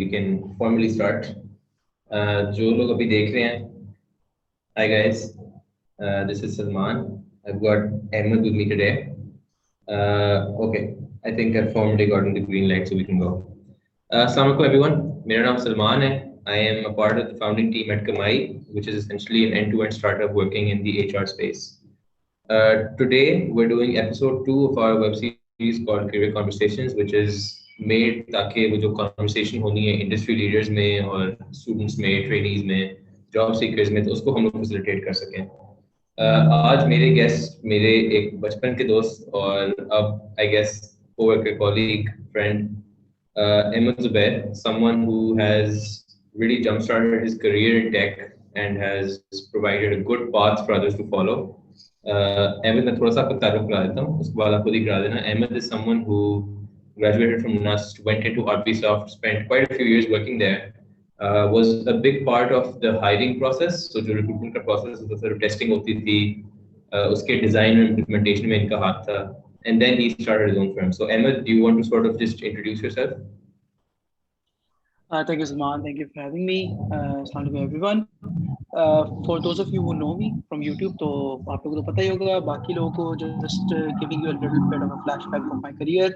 we can formally start. जो लोग अभी देख रहे हैं, hi guys, this is Salman. I've got Ehmad with me today. Okay, I think I've formally gotten the green light, so we can go. Assalamu alaikum everyone. मेरा नाम सलमान है. I am a part of the founding team at Kamayi, which is essentially an end-to-end startup working in the HR space. Today, we're doing episode 2 of our web series called Career Conversations, which is made ताकि वो जो conversation होनी है industry leaders में और students में, trainees में, job seekers में, तो उसको हम लोग facilitate कर सकें. आज मेरे guest मेरे एक बचपन के दोस्त और अब I guess co-worker, colleague, friend, Ehmad Zubair, someone who has really jump-started his career in tech and has provided a good path for others to follow. Ehmad, मैं थोड़ा सा आपको तारुफ करा देता हूँ, उसके बाद आप खुद ही करा देना. Ehmad is someone who graduated from NUST, went into RPSoft, spent quite a few years working there, was a big part of the hiring process. So जो recruitment का process होता था, testing होती थी, उसके design और implementation में इनका हाथ था, and then he started his own firm. So Ehmad, do you want to sort of just introduce yourself? Thank you, Salman. Thank you for having me. Assalamu alaikum everyone. For those of you who know me from YouTube, तो आप लोगों को पता ही होगा. बाकी लोगों को just giving you a little bit of a flashback of my career.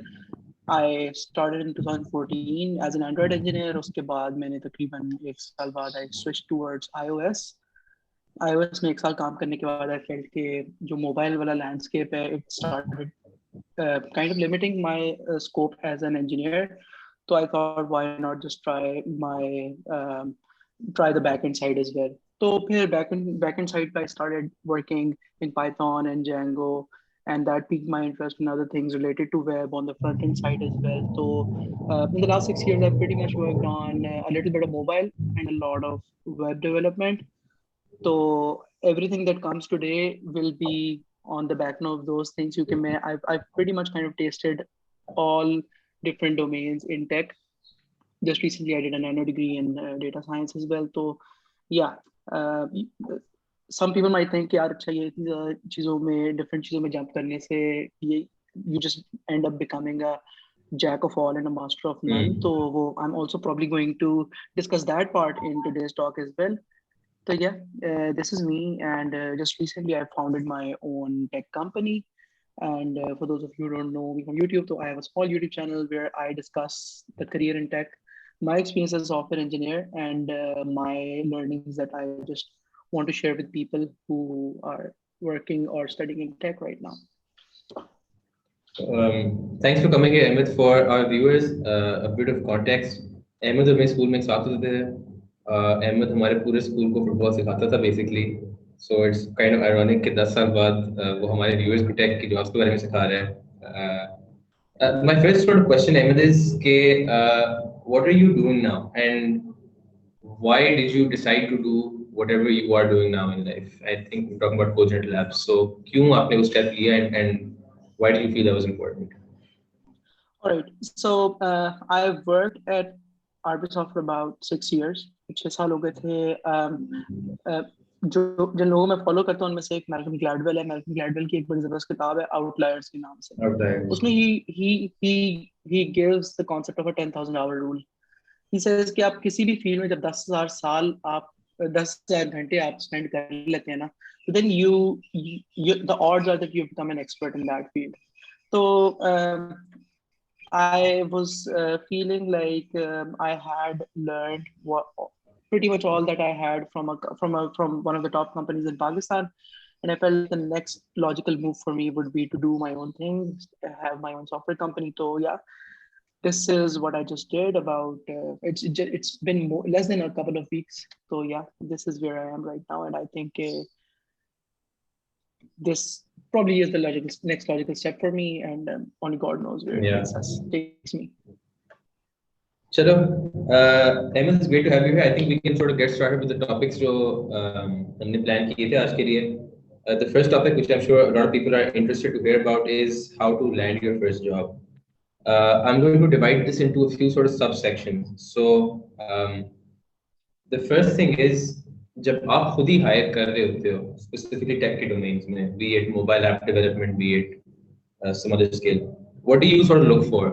I started in 2014 as an Android engineer. उसके बाद मैंने तकरीबन एक साल बाद I switched towards iOS. iOS में एक साल काम करने के बाद I felt कि जो mobile वाला landscape है, it started kind of limiting my scope as an engineer. So I thought, why not just try the backend side as well. So here backend side, I started working in Python and Django, and that piqued my interest in other things related to web on the front end side as well. So in the last 6 years, I've pretty much worked on a little bit of mobile and a lot of web development. So everything that comes today will be on the back end of those things. I've pretty much kind of tasted all different domains in tech. Just recently I did a nano degree in data science as well. So yeah, some people might think यार अच्छा ये चीजों में different चीजों में jump करने से ये you just end up becoming a jack of all and a master of none. So I'm also probably going to discuss that part in today's talk as well. So yeah, this is me, and just recently I founded my own tech company. And for those of you who don't know me from YouTube, so I have a small YouTube channel where I discuss the career in tech, my experience as a software engineer, and my learnings that I just want to share with people who are working or studying in tech right now. Thanks for coming here, Ehmad. For our viewers, a bit of context. Ehmad हमें school में साथ होते थे. Ehmad हमारे पूरे school को football सिखाता था basically. So it's kind of ironic कि 10 साल बाद वो हमारे viewers को tech की jobs के बारे में सिखा रहे हैं. My first sort of question, Ehmad, is कि what are you doing now, and why did you decide to do whatever you are doing now in life? I think we're talking about Cogent Labs. So क्यों आपने वो step लिया, and why did you feel that was important? All right. So I've worked at RPSoft for about 6 years. 6 साल हो गए थे. जो जिन लोगों में फॉलो करता हूं उनमें से एक मैल्कम ग्लैडवेल है. मैल्कम ग्लैडवेल की एक बड़ी जबरदस्त किताब है आउटलायर्स के नाम से. उसमें he gives the concept of a 10,000 hour rule. He says कि आप किसी भी फील्ड में जब 10,000 साल आप 10,000 घंटे आप स्पेंड कर लेते हैं ना, तो then the odds are that you become an expert in that field. So I was feeling like I had learned pretty much all that I had from one of the top companies in Pakistan, and I felt the next logical move for me would be to do my own thing, have my own software company. So yeah, this is what I just did. About it's been less than a couple of weeks. So yeah, this is where I am right now, and I think this probably is the next logical step for me, and only God knows where it takes me. Chalo, Ehmad, it's great to have you here. I think we can sort of get started with the topics जो हमने plan किए थे आज के लिए. The first topic, which I'm sure a lot of people are interested to hear about, is how to land your first job. I'm going to divide this into a few sort of subsections. So the first thing is जब आप खुद ही hire कर रहे होते हो, specifically tech के domains में, be it mobile app development, be it some other skill, what do you sort of look for?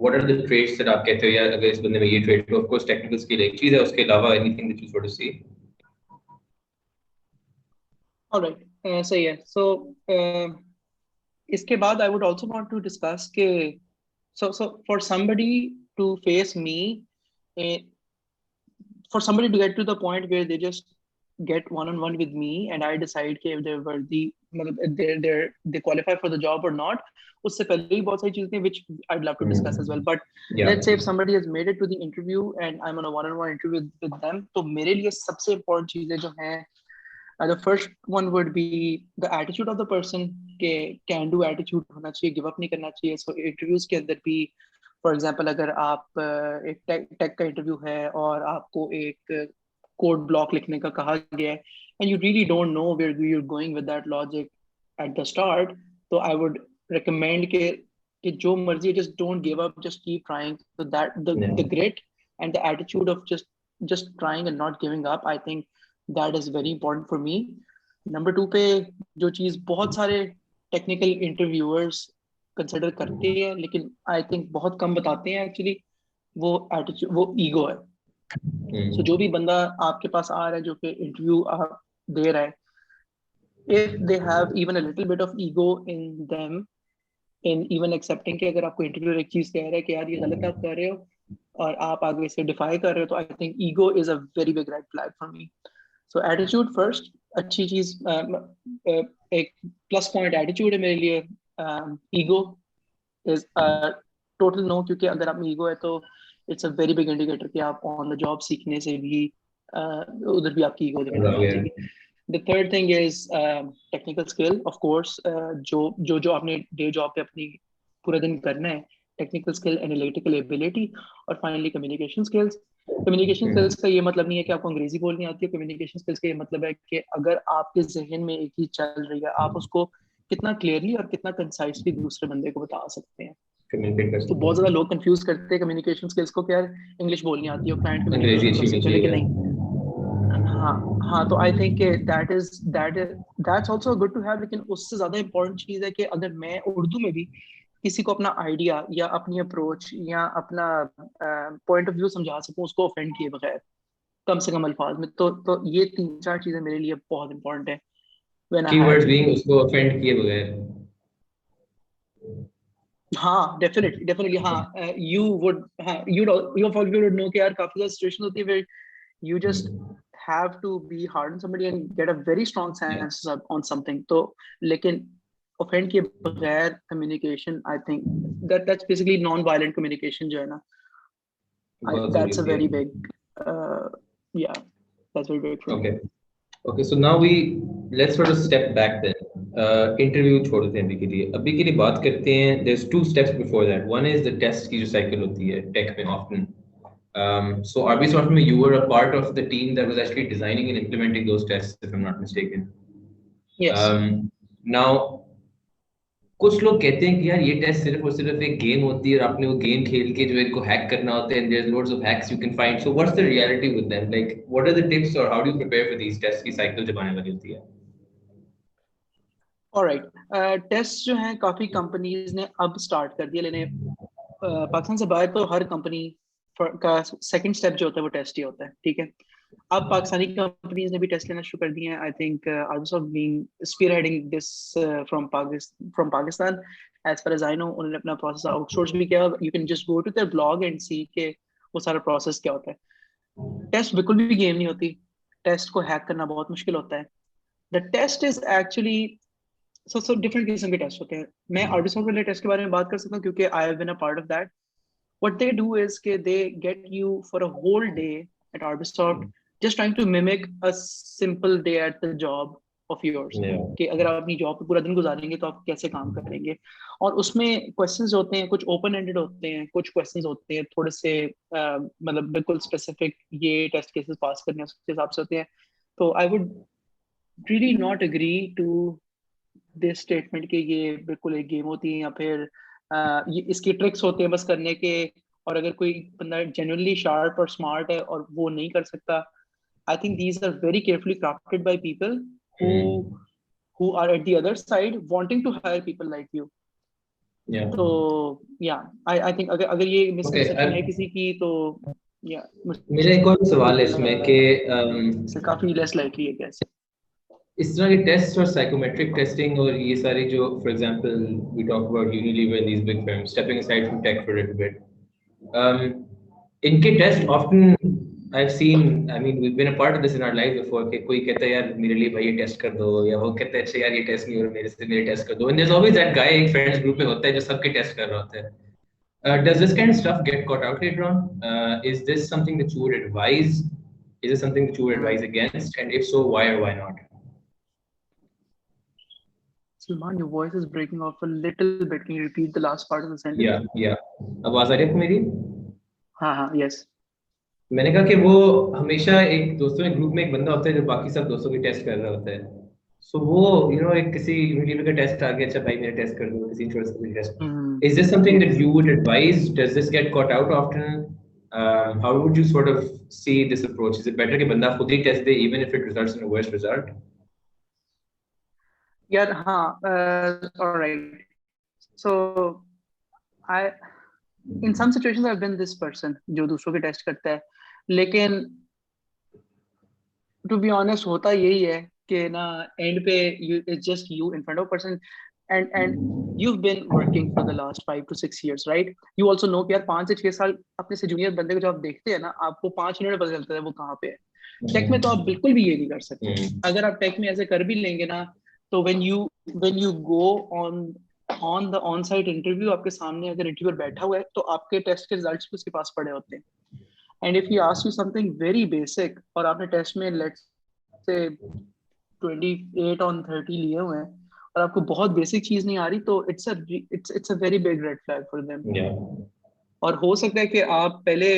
what are the traits that आप कहते हो यार अगर इस बंदे में ये trait हो? Of course technical skill एक चीज है, उसके अलावा anything that you sort of see? Alright, सही है. So इसके बाद I would also want to discuss के so for somebody to face me, eh, for somebody to get to the point where they just get one-on-one with me and I decide if they're worthy, they qualify for the job or not. उससे पहले ही बहुत सारी चीजें which I'd love to discuss as well. But Yeah. let's say if somebody has made it to the interview and I'm on a one-on-one interview with them, तो मेरे लिए सबसे important चीजें जो हैं, the first one would be the attitude of the person. के can do attitude होना चाहिए, give up नहीं करना चाहिए. So interviews के अंदर भी फॉर एग्जाम्पल अगर आप एक टेक का इंटरव्यू है और आपको एक कोड ब्लॉक लिखने का कहा गया है and you really don't know where you are going with that logic at the start, तो आई वुड रिकमेंड कि जो मर्जी, just don't give up, just keep trying. So that the grit and the attitude of just trying and not giving up, I think that is very important for me. Number 2 पे जो चीज बहुत सारे technical interviewers consider करते हैं लेकिन I think बहुत कम बताते हैं एक्चुअली, वो एटीट्यूड, वो ईगो है. So जो भी बंदा आपके पास आ रहा है, जो कि इंटरव्यू दे रहा है, if they have even a little bit of ego in them, in even accepting कि अगर आपको इंटरव्यू एक चीज कह रहा है कि यार ये गलत आप कर रहे हो और आप आगे से डिफाई कर रहे हो, तो I think ego is a very big red flag for me. So attitude first, अच्छी चीज, एक प्लस पॉइंट एटीट्यूड है मेरे लिए. ईगो इज टोटल नो, क्योंकि अगर आप में ईगो है तो it's a very big indicator कि आप ऑन द जॉब सीखने से भी उधर भी आपकी ईगो निकल जाएगी. The third thing is technical skill, of course. जो आपने डे जॉब पे अपनी पूरा दिन करना है, टेक्निकल स्किल, एनालिटिकल एबिलिटी, और finally communication skills. Communication skills का ये मतलब नहीं है कि आपको अंग्रेजी बोलनी आती है. कम्युनिकेशन स्किल्स का ये मतलब है कि अगर आपके जहन में एक ही चल रही है, आप उसको कितना क्लियरली और कितना कंसाइसली दूसरे बंदे को बता सकते हैं. तो बहुत ज्यादा लोग कंफ्यूज करते हैं कम्युनिकेशन स्किल्स को, क्या इंग्लिश बोलनी आती है, क्लाइंट कम्युनिकेशन कर सकते हैं, लेकिन नहीं. हाँ, तो I think that's also good to have. लेकिन उससे ज्यादा इंपॉर्टेंट चीज है कि अगर मैं उर्दू में भी किसी को अपना आइडिया या अपनी अप्रोच या अपना पॉइंट ऑफ व्यू समझा सकूं, उसको ऑफेंड किए बगैर, कम से कम अल्फाज में, तो ये 3-4 चीजें मेरे लिए बहुत इंपॉर्टेंट है. व्हेन आई कीवर्ड्स बीइंग उसको ऑफेंड किए बगैर. हाँ, डेफिनेटली. हाँ, यू वुड, हाँ, यू वुड नो कि यार काफी ज्यादा सिचुएशन होती है where you just have to be hard on somebody and get a very strong sense on something. तो लेकिन offend किए बगैर communication, I think that's basically non-violent communication जो है ना, that's a very big, yeah, that's very big for me. Okay, so now let's sort of step back then. Interview छोड़ देते हैं अभी के लिए बात करते हैं. there's 2 steps before that. One is the test की जो cycle होती है tech में often. So Ubisoft में you were a part of the team that was actually designing and implementing those tests, if I'm not mistaken. Yes. Now कुछ लोग कहते हैं कि यार ये टेस्ट सिर्फ और सिर्फ एक गेम होती है और आपने वो गेम खेल के जो इनको हैक करना होता है, and there's loads of hacks you can find. So what's the reality with them? Like what are the tips or how do you prepare for these tests की cycle जब आने वाली होती है? Alright, टेस्ट जो हैं काफी कंपनीज ने अब स्टार्ट कर दिया लेने. पाकिस्तान से बाहर तो हर कंपनी का सेकंड स्टेप जो होता है वो टेस्ट ही होता है, ठीक है. अब पाकिस्तानी कंपनीज ने भी टेस्ट लेना शुरू कर दिए हैं. I think Ubisoft being spearheading this from Pakistan. As far as I know, उन्होंने अपना प्रोसेस आउटसोर्स भी किया. You can just go to their blog and see के वो सारा प्रोसेस क्या होता है. टेस्ट बिल्कुल भी गेम नहीं होती. टेस्ट को हैक करना बहुत मुश्किल होता है. The test is actually so different किस्म के टेस्ट होते हैं. मैं Ubisoft वाले टेस्ट के बारे में बात कर सकता हूँ क्योंकि I have been a part of that. What they do is कि they get you for a whole day at Ubisoft just trying to mimic a simple day at the job of yours. कि अगर आप अपनी job पे पूरा दिन गुजारेंगे तो आप कैसे काम करेंगे. और उसमें क्वेश्चंस होते हैं, कुछ ओपन एंडेड होते हैं, कुछ क्वेश्चंस होते हैं थोड़े से मतलब बिल्कुल स्पेसिफिक, ये टेस्ट केसेस पास करने उसके हिसाब से होते हैं. तो I would really not agree to this statement कि ये बिल्कुल एक गेम होती है या फिर ये इसकी ट्रिक्स होते हैं बस करने के. और अगर कोई बंदा genuinely sharp और smart है और वो नहीं कर सकता, I think these are very carefully crafted by people who are at the other side wanting to hire people like you. Yeah. तो या आई थिंक अगर ये Okay. मिसकंसेप्शन है किसी की तो या मेरा एक और सवाल है इसमें कि से काफी लेस लाइकली है कैसे. इस तरह के टेस्ट और साइकोमेट्रिक टेस्टिंग और ये सारी जो for example we talk about Unilever these big firms stepping aside from tech for a little bit, इनके test often I've seen, I mean, we've been a part of this in our life before कि कोई कहता है यार मेरे लिए भाई ये टेस्ट कर दो, या वो कहता है अच्छा यार ये टेस्ट नहीं हो रहा मेरे से, मेरे टेस्ट कर दो. And there's always that guy एक फ्रेंड्स ग्रुप में होता है जो सबके टेस्ट कर रहा होता है. Does this kind of stuff get caught out later on? Is this something that you would advise? Is it something that you would advise against? And if so, why or why not? Salman, your voice is breaking off a little bit. Can you repeat the last part of the sentence? Yeah. आवाज आ रही है मेरी? हाँ, yes. मैंने कहा कि वो हमेशा एक दोस्तों के ग्रुप में एक बंदा होता है जो बाकी सब दोस्तों की टेस्ट कर रहा होता है. सो वो एक किसी यूनिलीवर का टेस्ट आ गया, अच्छा भाई मेरा टेस्ट कर दो, किसी इंश्योरेंस का test. Is this something that you would advise? Does this get caught out often? How would you sort of see this approach? Is it better कि बंदा खुद ही टेस्ट दे even if it results in a worse result? यार हाँ, all right. So I in some situations I've been this person जो दूसरों के टेस्ट करता है, लेकिन to be honest होता यही है कि ना एंड पे it's just you in front of a person and you've been working for the last 5 to 6 years, right? You also know कि यार 5 से 6 साल अपने से जूनियर बंदे को जब आप देखते हैं ना, आपको 5 मिनट में पता चलता है वो कहाँ पे है. टेक में तो आप बिल्कुल भी ये नहीं कर सकते. अगर आप टेक में ऐसे कर भी लेंगे ना, तो when you go on the on site interview, आपके सामने अगर इंटरव्यूअर बैठा हुआ है तो आपके टेस्ट के रिजल्ट्स भी उसके पास पड़े होते हैं. And if he ask you something very basic और आपने टेस्ट में लेट्स से 28 on 30 लिए हुए हैं और आपको बहुत बेसिक चीज नहीं आ रही, तो it's a very big red flag for them. और हो सकता है कि आप पहले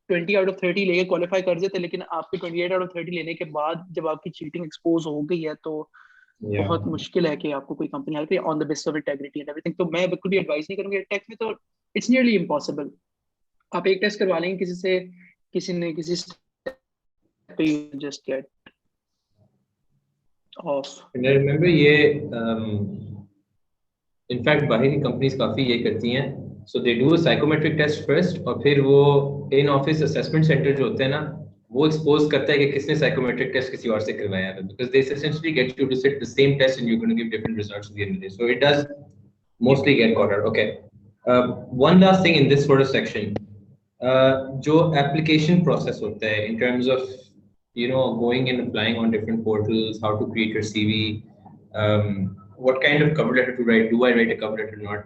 20 out of 30 लेके क्वालिफाई कर देते, लेकिन आपके 28 out of 30 लेने के बाद जब आपकी चीटिंग एक्सपोज हो गई है तो बहुत मुश्किल है कि आपको कोई कंपनी हेल्प करे on the basis of integrity and everything. तो मैं बिल्कुल भी एडवाइस नहीं करूंगा टेक में, तो इट्स नियरली इम्पॉसिबल. आप एक टेस्ट करवा लेंगे किसी से, किसी ने किसी पे just get off. And I remember ये इनफैक्ट बाहरी कंपनीज काफी ये करती हैं. So they do a psychometric test first और फिर वो इन ऑफिस असेसमेंट सेंटर जो होते हैं ना, वो एक्सपोज करता है कि किसने साइकोमेट्रिक टेस्ट किसी और से करवाया है, because they essentially get you to sit the same test and you are going to give different results at the end of the day. So it does mostly get caught out. Okay. One last thing in this sort of section, जो application process होता है in terms of going and applying on different portals, how to create your CV, what kind of cover letter to write, do I write a cover letter or not?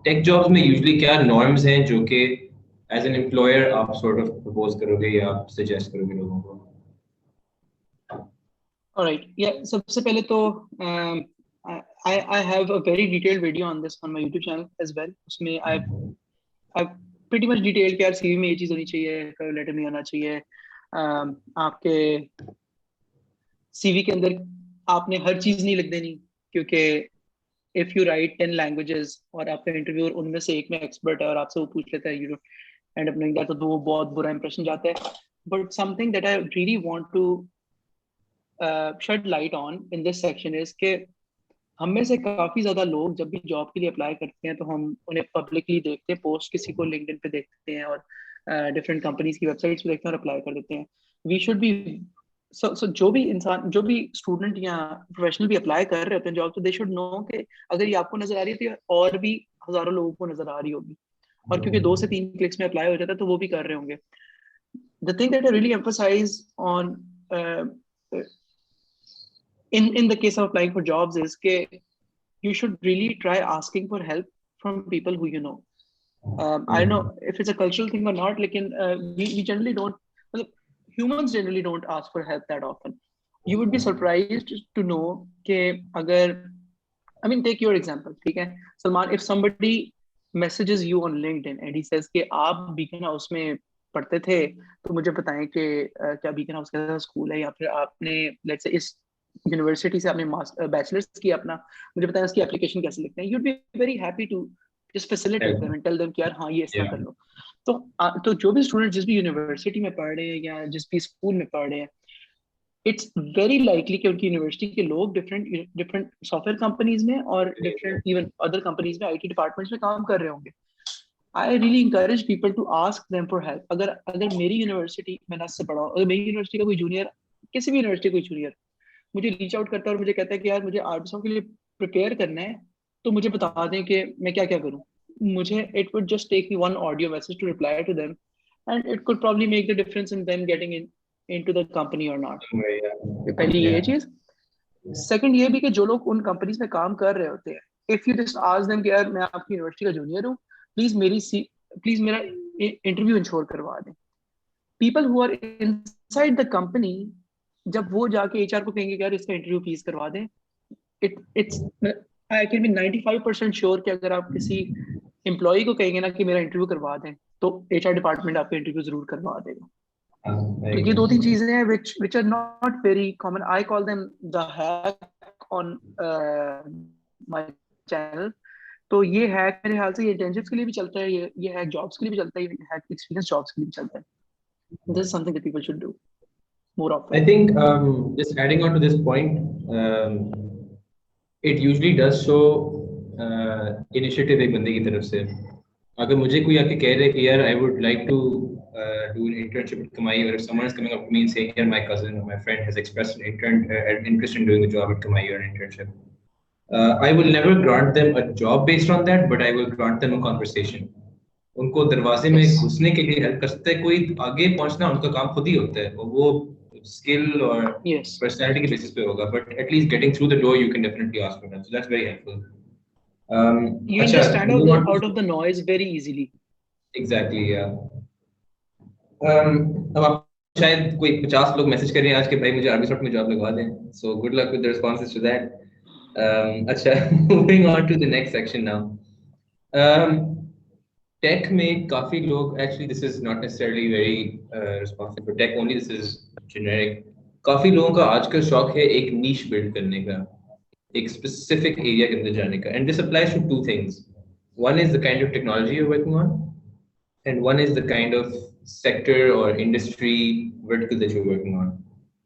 Tech jobs में usually क्या norms हैं जो कि as an employer आप sort of propose करोगे या आप suggest करोगे लोगों को? Alright, yeah. सबसे पहले तो I have a very detailed video on this on my YouTube channel as well. उसमें I've pretty much detailed कि यार CV में ये चीज़ होनी चाहिए, cover letter में होना चाहिए. आपके CV के अंदर आपने हर चीज़ नहीं लिख देनी, क्योंकि if you write 10 languages और आपका इंटरव्यूअर उनमें से एक में एक्सपर्ट है और आपसे वो पूछ लेता है you end up doing that, तो वो बहुत बुरा इंप्रेशन जाता है. But something that I really want to shed light on in this section is कि हम में से काफी ज्यादा लोग जब भी जॉब के लिए अप्लाई करते हैं तो हम उन्हें पब्लिकली देखते हैं, पोस्ट किसी को लिंक्डइन पे देखते हैं और डिफरेंट कंपनीज की वेबसाइट्स पे देखते हैं और अप्लाई कर देते हैं. वी शुड बी सो जो भी इंसान, जो भी स्टूडेंट या प्रोफेशनल भी अप्लाई कर रहे होते हैं जॉब, तो दे शुड नो कि अगर ये आपको नजर आ रही है तो और भी हजारों लोगों को नजर आ रही होगी, और क्योंकि 2 से 3 क्लिक्स में अप्लाई हो जाता है तो वो भी कर रहे होंगे. The thing that I really emphasize on in the case of applying for jobs is that you should really try asking for help from people who you know. I don't know if it's a cultural thing or not, लेकिन we generally don't, humans generally don't ask for help that often. You would be surprised to know कि अगर, I mean, take your example, ठीक है Salman, if somebody messages you on LinkedIn and he says कि आप beacon house में पढ़ते थे तो मुझे बताएं कि क्या बीकन हाउस का स्कूल है, या फिर आपने लेट्स से इस यूनिवर्सिटी से आपने बैचलर्स किया अपना, मुझे बताएं उसकी एप्लीकेशन कैसे लिखते हैं. You'd be very happy to just facilitate them and tell them कि यार हाँ ये इस तरह कर लो. तो जो भी स्टूडेंट जिस भी यूनिवर्सिटी में पढ़ रहे हैं या जिस भी स्कूल में पढ़ रहे हैं, इट्स वेरी लाइकली कि उनकी यूनिवर्सिटी के लोग डिफरेंट सॉफ्टवेयर कंपनीज में और डिफरेंट इवन अदर कंपनीज में आईटी डिपार्टमेंट्स में काम कर रहे होंगे. I really encourage people to ask them for help. अगर अगर मेरी यूनिवर्सिटी, मैं नस से पढ़ा हूँ, अगर मेरी यूनिवर्सिटी का कोई जूनियर, किसी भी यूनिवर्सिटी कोई जूनियर मुझे रीच आउट करता है और मुझे कहता है कि यार मुझे आर्टिस्टों के लिए प्रिपेयर करना है, तो मुझे बता दें कि मैं क्या क्या करूँ. मुझे it would just take me one audio message to reply to them, and it could probably make the difference in them getting into the company और नॉट. पहली ये चीज. सेकंड ये भी कि जो लोग उन कंपनीज में काम कर रहे होते हैं, if you just ask them कि यार मैं आपकी यूनिवर्सिटी का जूनियर हूँ, प्लीज मेरा इंटरव्यू इंश्योर करवा दें. People who are inside the company, जब वो जाके एचआर को कहेंगे कि यार इसका इंटरव्यू प्लीज करवा दें, it's I can be 95% sure कि अगर आप किसी एम्प्लॉय को कहेंगे ना कि मेरा इंटरव्यू करवा दें, तो एचआर डिपार्टमेंट आपका इंटरव्यू जरूर करवा देगा. तो ये दो तीन चीजें हैं which are not very common. I call them the hack on my channel. तो ये हैक मेरे ख्याल से ये इंटर्नशिप्स के लिए भी चलता है, ये हैक जॉब्स के लिए भी चलता है, ये हैक एक्सपीरियंस जॉब्स के लिए भी चलता है. This is something that people should do more often. I think just adding on to this point, it usually does show initiative एक बंदे की तरफ से. अगर मुझे कोई आके कह रहे कि यार I would like to do an internship at Kamayi, or if someone is coming up to me and saying, "Here, my cousin or my friend has expressed an interest in doing a job at Kamayi or an internship," I will never grant them a job based on that, but I will grant them a conversation. उनको दरवाजे में Yes. घुसने के लिए help कर सकते हैं. कोई आगे पहुंचना उनका काम खुद ही होता है, और वो स्किल और Yes. पर्सनैलिटी के बेसिस पे होगा, but at least getting through the door you can definitely ask for that, so that's very helpful. You'll अच्छा, just stand moving on out to of the noise very easily. Exactly या अब आप शायद कोई 50 लोग मैसेज कर रहे हैं आज के भाई मुझे आर्मी सॉफ्ट में जॉब लगवा दें, so good luck with the responses to that. अच्छा, moving on to the next section now. Tech में काफी लोग, actually this is not necessarily very responsive for tech only, this is generic. काफी लोगों का आजकल शौक है एक नीश बिल्ड करने का, एक स्पेसिफिक एरिया के अंदर जाने का, and this applies to two things. One is the kind of technology you are working on, and one is the kind of sector or industry vertical that you're working on.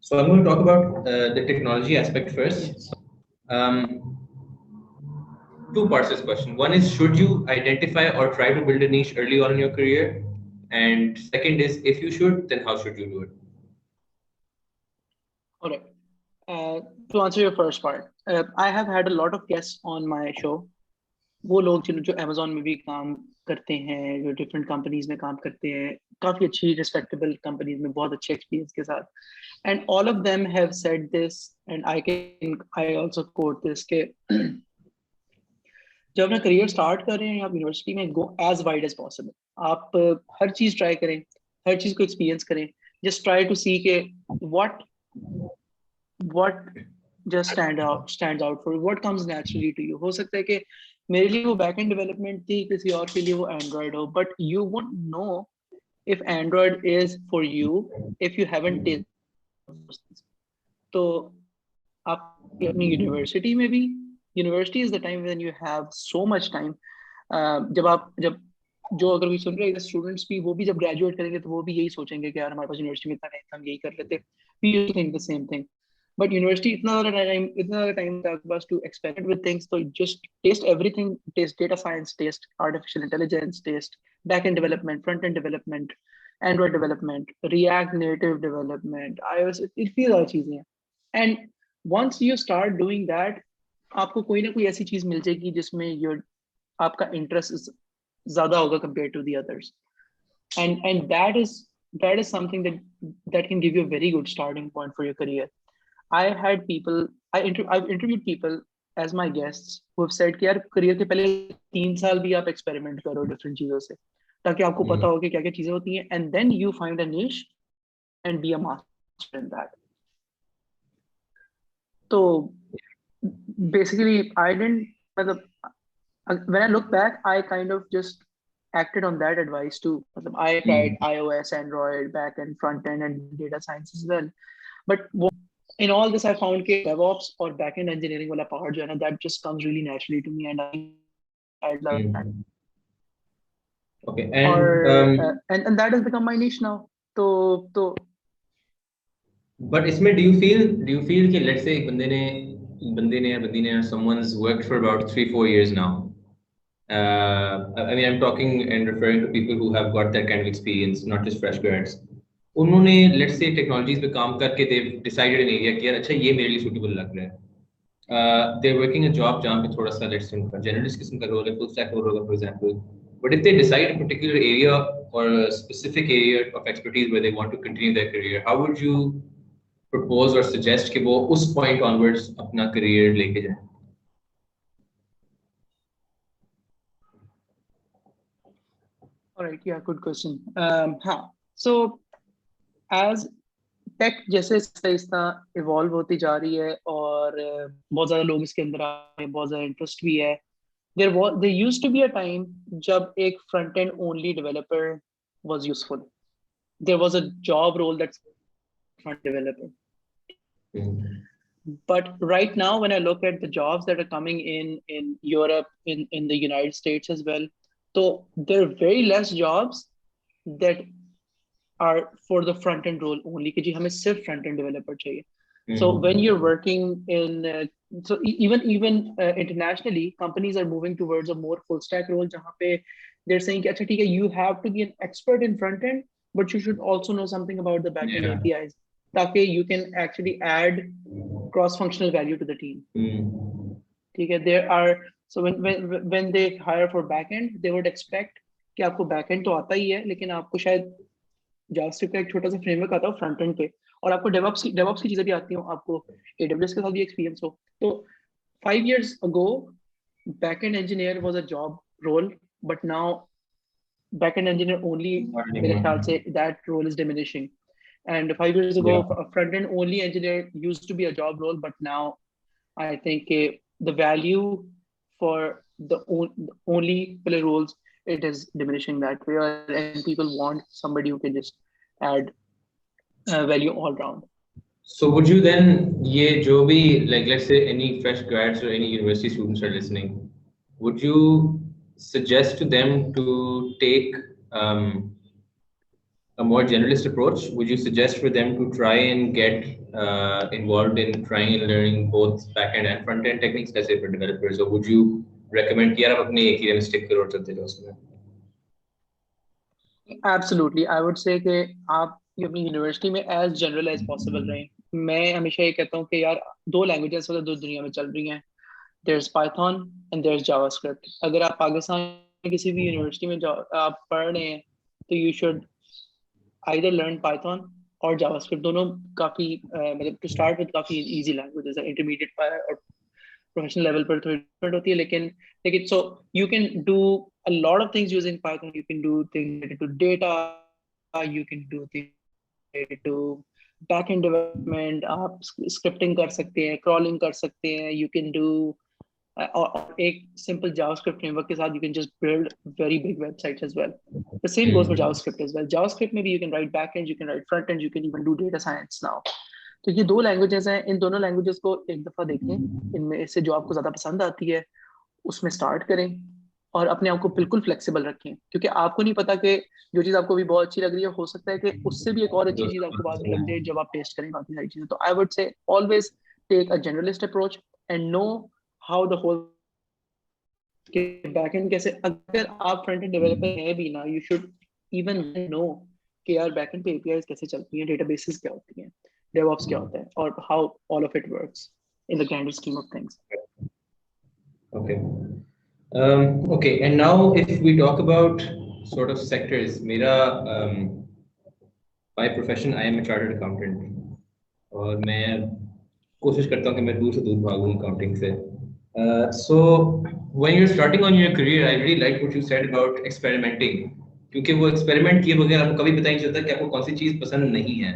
So I'm going to talk about the technology aspect first. Yes. Um, Two parts to this question. One is, should you identify or try to build a niche early on in your career? And second is, if you should, then how should you do it? All right. To answer your first part, I have had a lot of guests on my show. वो लोग जो Amazon में भी काम करते हैं, जो different companies में काम करते हैं, काफी अच्छी रिस्पेक्टेबल कंपनीज में बहुत अच्छे एक्सपीरियंस के साथ, and all of them have said this, and I also quote this के जब अपना करियर स्टार्ट कर रहे हैं आप यूनिवर्सिटी में, go as wide as possible. आप हर चीज ट्राई करें, हर चीज को एक्सपीरियंस करें. जस्ट ट्राई टू सी के what just stands out for you, what comes naturally to you. हो सकता है कि मेरे लिए वो बैक एंड डेवलपमेंट थी, किसी और के लिए वो एंड्रॉइड हो, but you won't know if android is for you if you haven't test. तो आप अपनी यूनिवर्सिटी में भी, university is the time when you have so much time. जब जो अगर भी सुन रहे हैं स्टूडेंट्स भी, वो भी जब ग्रेजुएट करेंगे तो वो भी यही सोचेंगे कि यार हमारे पास यूनिवर्सिटी में इतना टाइम था, हम यही कर लेते. We used to think the same thing. But university इतना टाइम था आपके पास to experiment with things, so just taste everything. Taste data science, taste artificial intelligence, taste back-end development, front-end development, Android development, React Native development, iOS, इतनी ज़्यादा चीजें हैं. And once you start doing that, आपको कोई ना कोई ऐसी चीज मिल जाएगी जिसमें आपका इंटरेस्ट ज्यादा होगा compared to the others. And that is something that can give you a very good starting point for your career. I've interviewed people as my guests who have said कि यार करियर के पहले 3 साल भी आप experiment करो different चीजों से, ताकि आपको पता हो कि क्या क्या चीजें होती हैं, and then you find a niche and be a master in that. तो बेसिकली आई डिडंट, मतलब when I look back, I kind of just acted on that advice too. I tried iOS, Android, back end, front end, and data science as well. But in all this, I found that DevOps or backend engineering wala part jo hai na, that just comes really naturally to me, and I love that. Okay, and that has become my niche now. So But इसमें do you feel कि let's say एक बंदे ने someone's worked for about 3-4 years now. I mean, I'm talking and referring to people who have got that kind of experience, not just fresh grads. उन्होंने let's say technologies पे काम करके they've decided an area कि यार अच्छा ये मेरे लिए suitable लग रहा है. They're working a job जहाँ पे थोड़ा सा let's say उनका generalist किस्म का role है, full stack role होगा for example. But if they decide a particular area or a specific area of expertise where they want to continue their career, how would you propose or suggest कि वो उस point onwards अपना career लेके जाएं? All right, yeah, good question. हाँ, so as take जैसे आहिस्ता evolve होती जा रही है और बहुत ज्यादा लोग इसके अंदर आ रहे हैं, बहुत ज्यादा इंटरेस्ट भी है. there used to be a time जब एक front end only developer was useful. There was a job role that's front developer. But right now, when I look at the jobs that are coming in Europe, in the United States as well, so there are very less jobs that are for the front end role only कि जी हमें सिर्फ front end developer चाहिए. So when you're working in even internationally, companies are moving towards a more full stack role जहाँ पे they're saying कि अच्छा ठीक है, you have to be an expert in front end, but you should also know something about the back end APIs ताकि you can actually add cross functional value to the team. ठीक है, there are so when they hire for back end, they would expect कि आपको back end तो आता ही है, लेकिन आपको शायद जावास्क्रिप्ट का एक छोटा सा फ्रेमवर्क आता हो फ्रंट एंड पे, और आपको डेवऑप्स की चीजें भी आती हो, आपको एडब्ल्यूएस के साथ भी एक्सपीरियंस हो. तो 5 years ago backend engineer was a job role, but now backend engineer only मेरे ख्याल से that role is diminishing. And 5 years ago a front end only engineer used to be a job role, but now I think the value for the only player roles, it is diminishing that way, and people want somebody who can just add value all round. So would you then ये जो भी like let's say any fresh grads or any university students are listening, would you suggest to them to take a more generalist approach? Would you suggest for them to try and get involved in trying and learning both backend and front end techniques, let's say for developers, or would you recommend कि यार आप अपने एक ही में stick करो और चलते जाओ उसमें? Absolutely, I would say कि आप अपनी यूनिवर्सिटी में as general as possible रहें. मैं हमेशा ये कहता हूँ कि यार दो लैंग्वेजेस वाला दो दुनिया में चल रही हैं. There's Python and there's JavaScript. अगर आप पाकिस्तान में किसी भी यूनिवर्सिटी में आप पढ़ रहे हैं तो you should either learn Python or JavaScript. दोनों काफी मतलब to start with काफी easy languages है. Intermediate और professional level पर थोड़ी different होती है, लेकिन so you can do a lot of things using Python. You can do things related to data, you can do things related to backend development, आप scripting कर सकते हैं, crawling कर सकते हैं, you can do और एक simple JavaScript framework के साथ you can just build very big websites as well. The same goes for JavaScript as well. JavaScript maybe you can write backend, you can write front end, you can even do data science now. तो ये दो languages हैं. इन दोनों languages को एक दफा देखें, इनमें से जो आपको ज्यादा पसंद आती है उसमें स्टार्ट करें और अपने आप को बिल्कुल फ्लेक्सिबल रखें, क्योंकि आपको नहीं पता कि जो चीज आपको भी बहुत अच्छी लग रही है हो सकता है कि उससे भी एक और अच्छी चीज आपको बाद में लग जाए जब आप टेस्ट करें बाकी सारी चीजें. तो I would say always take a generalist approach and know how the whole backend कैसे. अगर आप फ्रंट एंड डेवलपर है भी ना, यू शुड इवन नो कि यार बैकएंड पे एपीआईज कैसे चलती हैं, डेटाबेसेस क्या होती हैं, DevOps क्या होता है, और how all of it works in the grander scheme of things. Okay. Okay, and now if we talk about sort of sectors, by profession I am a chartered accountant, और मैं कोशिश करता हूँ कि मैं दूर से दूर भागूं accounting से. So when you're starting on your career, I really like what you said about experimenting, क्योंकि वो experiment किए बगैर आपको कभी पता नहीं चलता कि आपको कौन सी चीज पसंद नहीं है.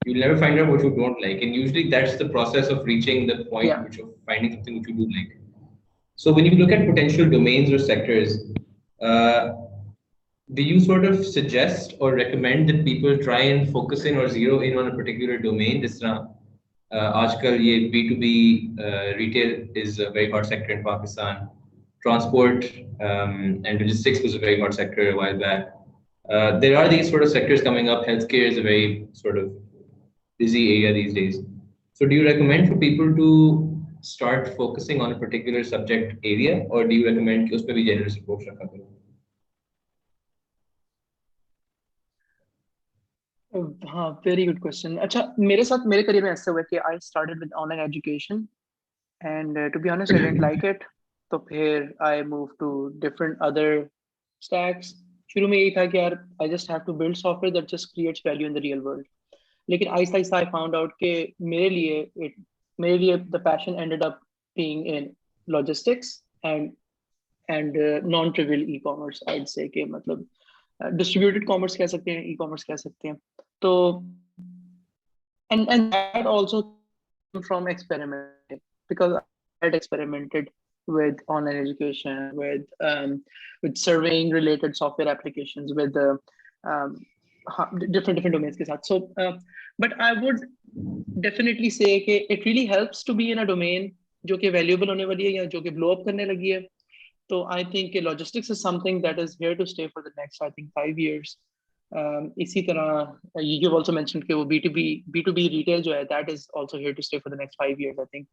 You'll never find out what you don't like, and usually that's the process of reaching the point which of finding something which you do like. So when you look at potential domains or sectors, do you sort of suggest or recommend that people try and focus in or zero in on a particular domain? This आजकल ये B2B retail is a very hot sector in Pakistan. Transport and logistics was a very hot sector a while back. There are these sort of sectors coming up. Healthcare is a very sort of busy area these days. So do you recommend for people to start focusing on a particular subject area, or do you recommend कि उसमें भी generalist approach रखा करो? हाँ, very good question. अच्छा, मेरे साथ मेरे करियर में ऐसा हुआ कि I started with online education and to be honest I didn't like it. तो फिर I move to different other stacks. शुरू में यही था कि यार I just have to build software that just creates value in the real world. लेकिन आहिस्ता आहिस्ता आई फाउंड आउट कि मेरे लिए इट मेरे लिए the passion ended up being in logistics and non trivial ecommerce. I say कि मतलब डिस्ट्रीब्यूटेड कॉमर्स कह सकते हैं, ई कॉमर्स कह सकते हैं। तो and that also came from experimenting, because I had experimented with online education, with surveying related software applications, with different domains के साथ. So but I would definitely say कि it really helps to be in a domain जो कि valuable होने वाली है या जो कि blow up करने लगी है. So I think logistics is something that is here to stay for the next, I think, 5 years. इसी तरह you've also mentioned कि वो B2B retail जो है, that is also here to stay for the next 5 years, I think.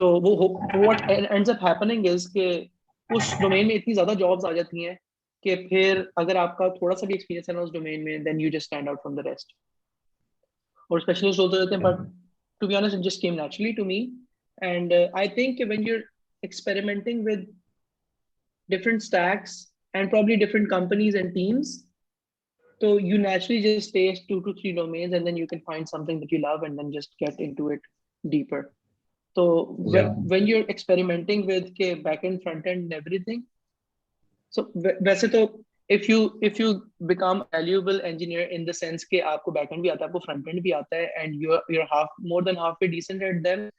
So what ends up happening is कि उस domain में इतनी ज्यादा जॉब्स आ जाती हैं कि फिर अगर आपका थोड़ा सा भी एक्सपीरियंस है ना उस डोमेन में, then you just stand out from the rest. और स्पेशलिस्ट होते रहते हैं, but to be honest it just came naturally to me. And I think when you're experimenting with different stacks and probably different companies and teams, so you naturally just taste 2 to 3 domains and then you can find something that you love and then just get into it deeper. So Yeah. when you're experimenting with backend, front end, and everything, so वैसे तो if you become a valuable engineer in the sense कि आपको backend भी आता है, आपको front end भी आता है, and you're more than halfway decent at them,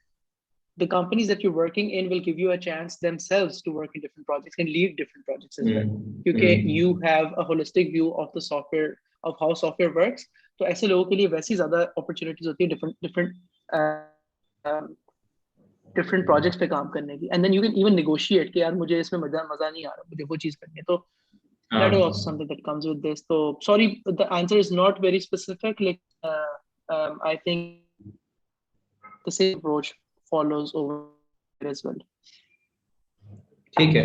the companies that you're working in will give you a chance themselves to work in different projects and lead different projects as well. Because you have a holistic view of the software, of how software works. तो ऐसे लोगों के लिए वैसी ज़्यादा opportunities होती है different projects पे काम करने की. And then you can even negotiate कि यार मुझे इसमें मजा नहीं आ रहा, मुझे वो चीज़ करनी है. तो that is also something that comes with this. So sorry, the answer is not very specific. Like I think the same approach follows over as well. ठीक है.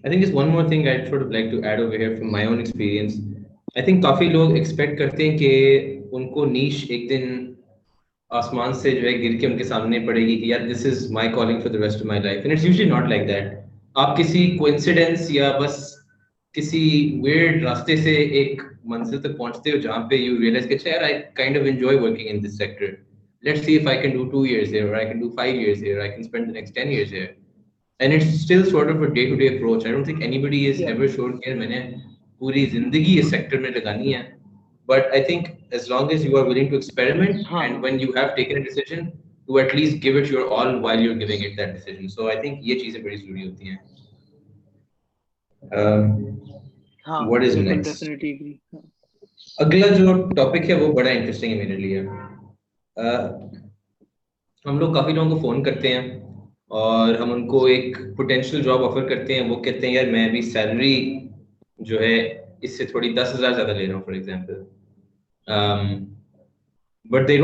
I think just one more thing I'd sort of like to add over here from my own experience. I think काफी लोग expect करते हैं कि उनको niche एक दिन आसमान से जो है गिर के उनके सामने पड़ेगी कि यार this is my calling for the rest of my life, and it's usually not like that. आप किसी coincidence या बस किसी weird रास्ते से एक मंजिल तक पहुंचते हो जहाँ पे you realize कि यार I kind of enjoy working in this sector. Let's see if I can do 2 years here, or I can do 5 years here, or I can spend the next 10 years here. And it's still sort of a day-to-day approach. I don't think anybody is ever sure कि मैंने पूरी जिंदगी इस sector में लगानी है. But I think as long as you are willing to experiment, and when you have taken a decision, to at least give it your all while you're giving it that decision. So I think ये चीजें बड़ी जरूरी होती हैं. What is next? Definitely agree. अगला जो topic है वो बड़ा इंटरेस्टिंग है मेरे लिए. हम लोग काफी लोगों को फोन करते हैं और हम उनको एक पोटेंशियल जॉब ऑफर करते हैं. वो कहते हैं यार मैं अभी सैलरी जो है इससे थोड़ी 10,000 ज्यादा ले रहा हूँ for example. But they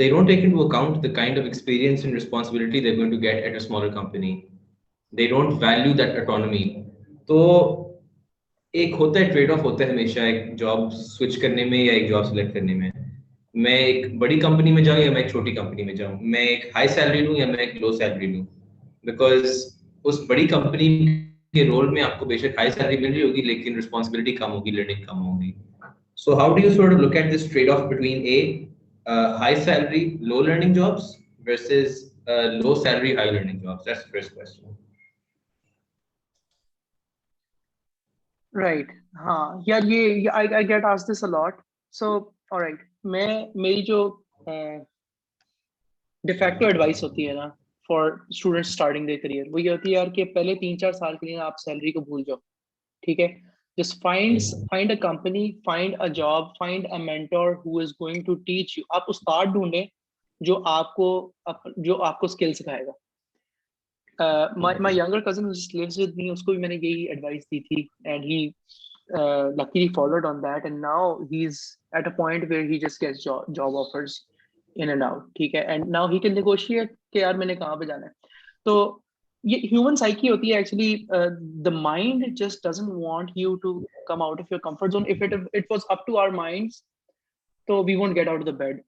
don't take into account the kind of experience and responsibility they're going to get at a smaller company. They don't value that autonomy. तो एक होता है ट्रेड ऑफ होता है हमेशा एक जॉब स्विच करने में या एक जॉब सिलेक्ट करने में. मैं एक बड़ी कंपनी में जाऊं या मैं एक छोटी कंपनी में जाऊं, मैं एक हाई सैलरी लूं या मैं एक लो सैलरी लूं. बिकॉज उस बड़ी कंपनी के रोल में आपको बेशक हाई सैलरी मिल रही होगी लेकिन रिस्पॉन्सिबिलिटी कम होगी, लर्निंग कम होगी. So how do you sort of look at this trade-off between high salary, low learning jobs versus low salary, high learning jobs? That's the first question. Right. हाँ यार ये I get asked this a lot. So all right, मेरी जो de facto advice होती है ना for students starting their career, वो ये होती है यार कि पहले 3-4 साल के लिए आप सैलरी को भूल जाओ. ठीक है. Just find a company, find a job, find a mentor who is going to teach you. आप उस्ताद ढूंढे जो आपको स्किल सिखाएगा. My younger cousin who just lives with me, उसको भी मैंने यही advice दी थी, and he luckily followed on that, and now he's at a point where he just gets job offers in and out, ठीक है, and now he can negotiate कि यार मैंने कहाँ पे जाना है. तो ये human psyche होती है actually. The mind just doesn't want you to come out of your comfort zone. If it was up to our minds, so we won't get out of the bed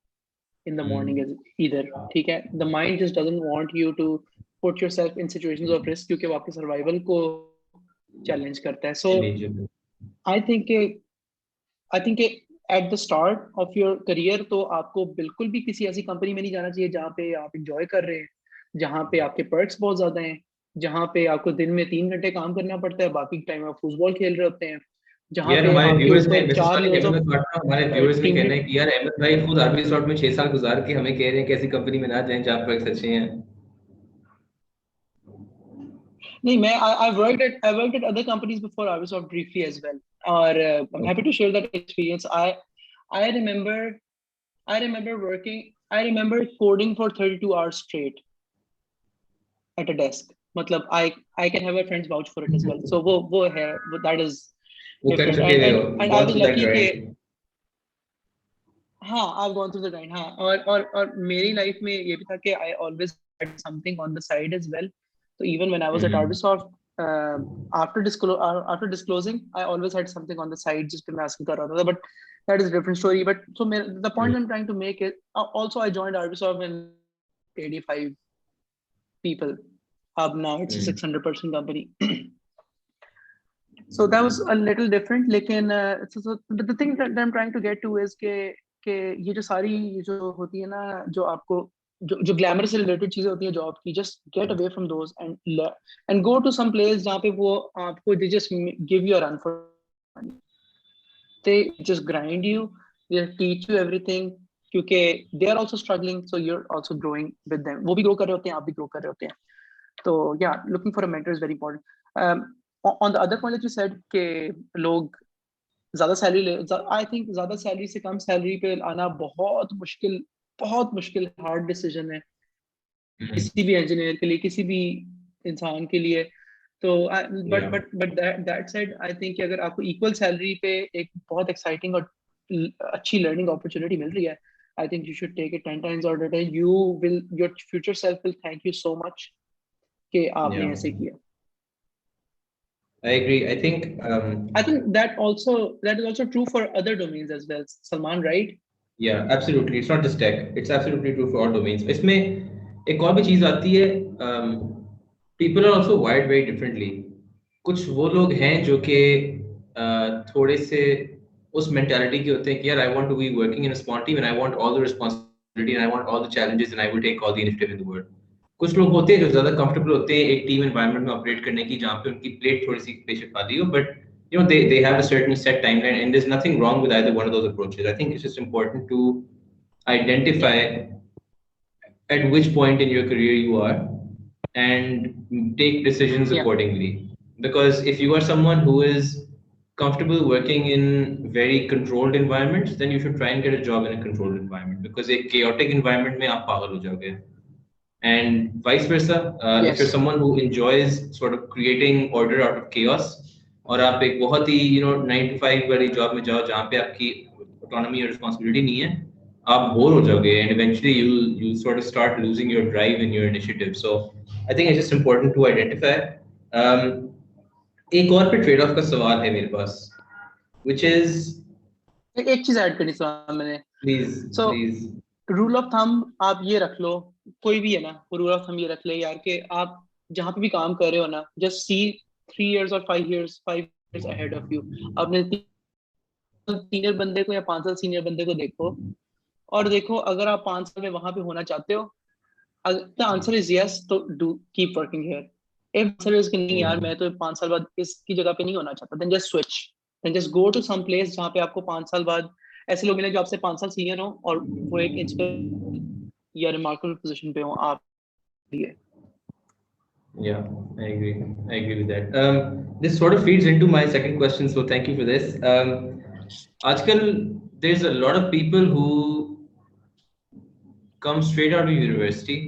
in the morning either, ठीक है. The mind just doesn't want you to put yourself in situations of risk क्योंकि वो आपके survival को challenge करता है. So I think eight the start of your career तो आपको बिल्कुल भी किसी ऐसी कंपनी में नहीं जाना चाहिए जहाँ पे आप इंजॉय कर रहे हैं, जहाँ पे आपके पर्क्स बहुत ज्यादा हैं, जहाँ पे आपको दिन में 3 घंटे काम करना पड़ता है, बाकी टाइम आप फुटबॉल खेल रहे होते हैं, जहाँ यार पे हमारे आपके व्यूअर्स में ऊपर 4 years कहमत ऑफ में बांटना, हमारे व्यूअर्स में टीम कहना है लीड. कि यार अहमद भाई खुद आर्मी रिसोर्ट में 6 साल गुजार के हमें कह रहे हैं कि ऐसी कंपनी में ना जाएं जहाँ पर अच्छे हैं. नहीं, मैं I worked at other companies before Microsoft briefly as well, और I'm happy to share that experience. I remember I remember working I remember coding for 32 hours straight at a desk. मतलब I can have my friends vouch for it as well. So वो है, that is वो कर different. चुके हुए हो, And I gone was through that lucky कि grind. हाँ, I've gone through the grind. हाँ, और मेरी लाइफ में ये भी था कि I always had something on the side as well. So even when I was at Arbisoft, after disclosing, I always had something on the side just to mask कर रहा था. But that is a different story. But so the point I'm trying to make is also I joined Arbisoft when 85 people. Now it's a 600-person company. So that was a little different. लेकिन so the thing that I'm trying to get to is कि ये जो सारी जो होती है ना, जो आपको जो ग्लैमर से रिलेटेड चीजें होती हैं जॉब की, just get away from those and go to some place जहाँ पे वो आपको they just give you a run for money. They just grind you, they teach you everything क्योंकि they are also struggling, so you're also growing with them. वो भी grow कर रहे होते हैं, आप भी grow कर रहे होते हैं. तो yeah, looking for a mentor is very important. On the other point that you said कि लोग ज्यादा सैलरी ले, आई थिंक ज्यादा सैलरी से कम सैलरी पे आना बहुत मुश्किल हार्ड डिसीजन है किसी भी इंजीनियर के लिए, किसी भी इंसान के लिए. तो but that side I think अगर आपको इक्वल सैलरी पे एक बहुत एक्साइटिंग और अच्छी लर्निंग अपॉर्चुनिटी मिल रही है, I think you should take it 10 times out of 10. Your future self will thank you so much कि आपने ऐसे किया. I agree. I think that is also true for other domains as well, Salman, right? yeah, absolutely. It's not just tech. It's absolutely true for all domains. इसमें एक और भी चीज आती है. People are also wired very differently. कुछ वो लोग हैं जो कि थोड़े से उस mentality के होते हैं कि यार I want to be working in a small team and I want all the responsibility and I want all the challenges and I will take all the initiative in the world. कुछ लोग होते हैं जो ज्यादा comfortable होते हैं एक team environment में ऑपरेट करने की जहाँ पे उनकी प्लेट थोड़ी सी बेशक खाली हो, but you know they have a certain set timeline and there's nothing wrong with either one of those approaches. I think it's just important to identify at which point in your career you are and take decisions accordingly. Because if you are someone who is comfortable working in very controlled environments, then you should try and get a job in a controlled environment because a chaotic environment में आप पागल हो जाओगे. And vice versa, if you're someone who enjoys sort of creating order out of chaos, और आप एक बहुत ही 9 to 5 वाली जॉब में जाओ जहाँ पे आपकी autonomy और responsibility नहीं है, आप बोर हो जाओगे and eventually you'll sort of start losing your drive and your initiative. So I think it's just important to identify. एक और पे trade off का सवाल है मेरे पास, which is एक चीज ऐड करनी सलाम मैंने. please रूल ऑफ थंब आप ये रख लो, कोई भी है ना, रूल ऑफ थंब ये रख ले यार कि आप जहाँ पे भी काम कर रहे हो ना, just see 3 years or 5 years ahead of you. अपने सीनियर बंदे को या 5 साल सीनियर बंदे को देखो और देखो अगर आप 5 साल में वहां पे होना चाहते हो, द आंसर इज यस, तो do keep working here. If answer is नहीं यार मैं तो 5 साल बाद इसकी जगह पे नहीं होना चाहता, then just switch, then just go to some place जहाँ पे आपको 5 साल बाद ऐसे लोग मिले जो आपसे 5 साल सीनियर हो और वो एक इंस्पायर या रिमार्केबल पोजीशन पे हो आप लिए. Yeah, I agree with that. This sort of feeds into my second question, so thank you for this. Aajkal, there's a lot of people who come straight out of university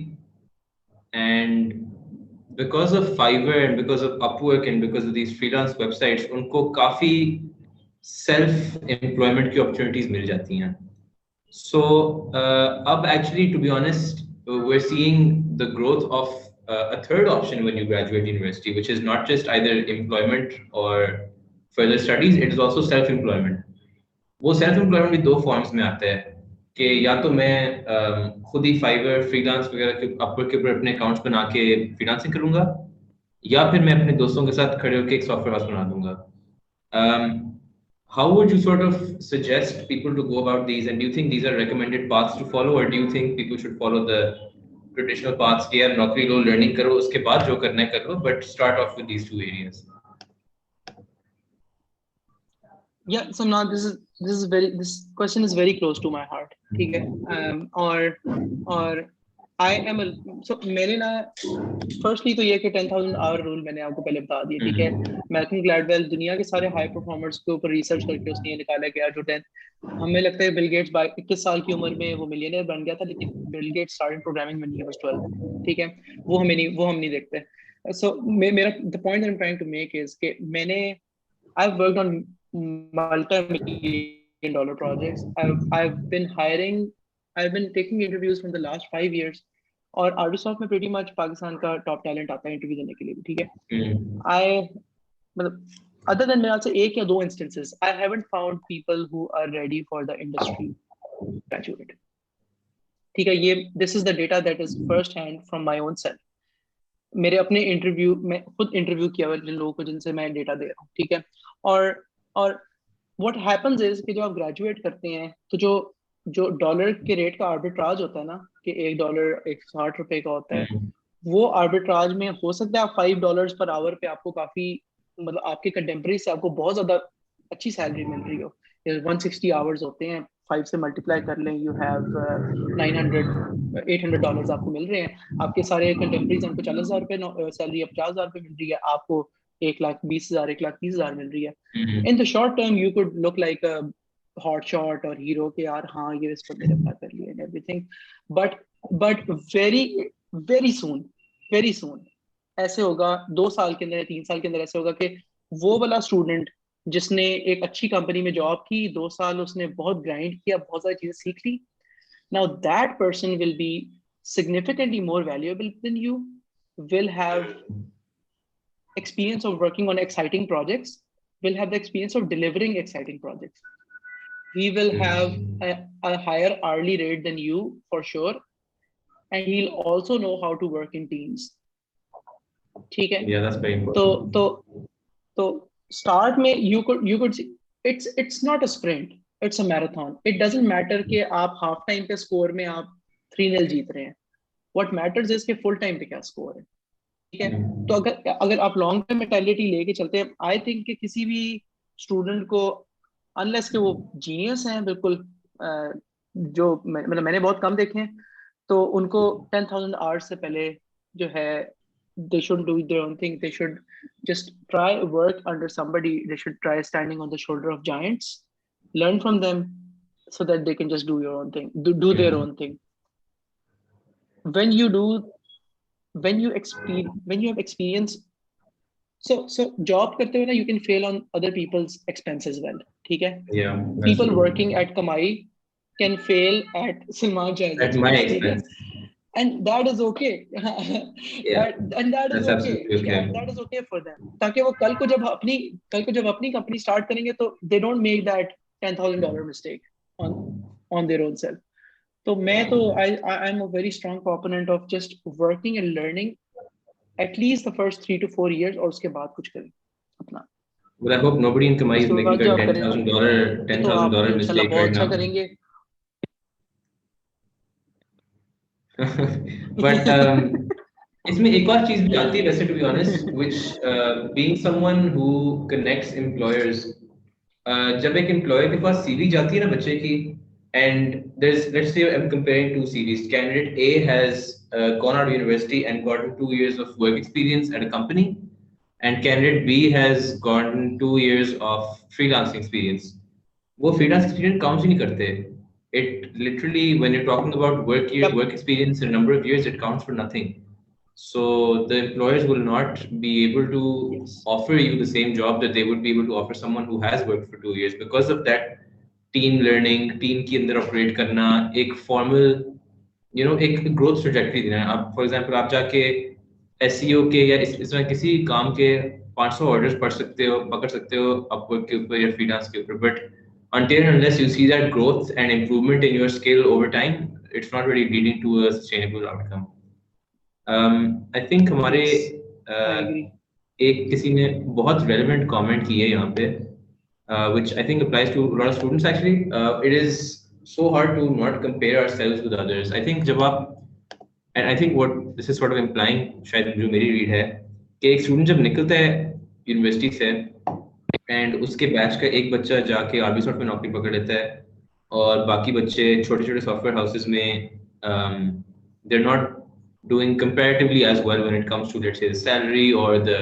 and because of Fiverr and because of Upwork and because of these freelance websites, उनको काफी self-employment की opportunities मिल जाती हैं. So, actually, to be honest, we're seeing the growth of a third option when you graduate university, which is not just either employment or further studies, it is also self-employment. वो self employment भी दो forms में आता है कि या तो मैं खुद ही फाइवर फ्रीलांस वगैरह के अपवर्क के ऊपर अपने अकाउंट्स बना के फ्रीलांसिंग करूंगा या फिर मैं अपने दोस्तों के साथ खड़े होकर एक सॉफ्टवेयर हाउस बना दूंगा. How would you sort of suggest people to go about these, and do you think these are recommended paths to follow, or do you think people should follow the traditional paths कि यार नौकरी लो learning करो उसके बाद जो करना है कर लो, but start off with these two areas? Yeah, so now this question is very close to my heart. ठीक है. और I am a so मैंने ना फर्स्टली तो ये कि 10,000 आवर रूल मैंने आपको पहले बता दिया. ठीक है. मैल्कम ग्लैडवेल दुनिया के सारे हाई परफॉर्मर्स के ऊपर रिसर्च करके उसने ये निकाला गया जो 10 हमें लगता है बिल गेट्स 21 साल की उम्र में वो मिलियनेयर बन गया था, लेकिन Bill Gates started programming when he was 12. ठीक है. वो हम नहीं देखते. So मेरा the point that I'm trying to make is कि मैंने I've worked on multi-million dollar projects. I've been taking interviews from the last 5 years. और आर्टिसॉफ्ट में pretty much पाकिस्तान का टॉप टैलेंट आता है इंटरव्यू देने के लिए भी. ठीक है. मतलब other than मेरे से एक या दो instances, I haven't found people who are ready for the industry graduate. ठीक है. ये this is the data that is first hand from my own self. मेरे अपने इंटरव्यू में खुद इंटरव्यू किया हुआ जिन लोगों को जिनसे मैं डेटा दे रहा हूँ. ठीक है. और व्हाट हैपेंस इज कि जब आप ग्रेजुएट करते हैं तो जो डॉलर के रेट का आर्बिट्राज होता है ना कि $1 160 का होता है, वो आर्बिट्राज में हो सकता है आप $5 पर आवर पे आपको काफी मतलब आपके कंटेम्परेरी से आपको बहुत ज्यादा अच्छी सैलरी मिल रही हो. 160 आवर्स होते हैं, 5 से मल्टीप्लाई कर लें, यू हैव $900 आपको मिल रहे हैं. आपके सारे कंटेम्परेरीज उनको ₹40,000 सैलरी, 50,000 मिल रही है, आपको 1,20,000 1,30,000 मिल रही है. In the short term you could look like a hot shot और हीरो के यार हाँ ये इस पर मेरे अपना कर लिया and everything. But very soon ऐसे होगा 2 साल के अंदर 3 साल के अंदर ऐसे होगा कि वो वाला स्टूडेंट जिसने एक अच्छी कंपनी में जॉब की 2 साल उसने बहुत ग्राइंड किया, बहुत सारी चीजें सीख ली. Now that person will be significantly more valuable than you, will have experience of working on exciting projects, will have the experience of delivering exciting projects. He will have a higher hourly rate than you for sure, and he'll also know how to work in teams. ठीक है. Yeah, that's very important. तो start में you could see it's not a sprint, it's a marathon. It doesn't matter कि आप half time पे score में आप 3-0 जीत रहे हैं. What matters is कि full time पे क्या स्कोर है. ठीक है. तो अगर आप लॉन्ग टर्म मेंटालिटी लेके चलते हैं, आई थिंक कि किसी भी स्टूडेंट को अनलेस के वो जीनियस हैं बिल्कुल, जो मतलब मैंने बहुत कम देखे हैं, तो उनको 10,000 आवर्स से पहले जो है they shouldn't do their own thing. They should just try work under somebody. They should try standing on the shoulder of giants, learn from them so that they can just do your own thing, do their own thing. When you have experience, so job करते हुए ना you can fail on other people's expense as well. ठीक है. Yeah, people working at Kamayi can fail at Salman Shahid at my expense. And that is okay. Yeah, that is okay. That is okay for them. ताकि वो कल को जब अपनी company start करेंगे तो they don't make that $10,000 mistake on their own self. तो मैं तो I'm a very strong proponent of just working and learning at least the first 3 to 4 years और उसके बाद कुछ करें अपना. Well, I hope nobody in Kamayi is making a $10,000 mistake right now. करेंगे. But इसमें एक और चीज भी आती है वैसे, to be honest, which being someone who connects employers, जब एक employer के पास CV जाती है ना बच्चे की, and let's say I'm comparing two CVs. Candidate A has gone out of university and gotten 2 years of work experience at a company, and candidate B has gotten 2 years of freelancing experience. वो freelance experience count ही नहीं करते. It literally, when you're talking about work experience in a number of years, it counts for nothing. So the employers will not be able to offer you the same job that they would be able to offer someone who has worked for 2 years. Because of that, team learning, team के अंदर operate करना, एक formal एक growth trajectory देना है। आप for example आप जाके एसईओ के या इसमें किसी काम के 500 ऑर्डर्स पकड़ सकते हो अपवर्क के ऊपर या फ्रीलांस के ऊपर, but until and unless you see that growth and improvement in your skill over time, it's not really leading to a sustainable outcome. I think हमारे Yes, I agree. एक किसी ने बहुत relevant comment की है यहाँ पे, which I think applies to a lot of students actually. It is so hard to not compare ourselves with others. I think जब आप and I think what this is sort of implying, शायद जो मेरी read है, कि एक student जब निकलता है यूनिवर्सिटी से एंड उसके बैच का एक बच्चा जाके आर्मी सॉफ्ट में नौकरी पकड़ लेता है और बाकी बच्चे छोटे छोटे सॉफ्टवेयर हाउसेस में they are not doing comparatively as well when it comes to let's say salary और द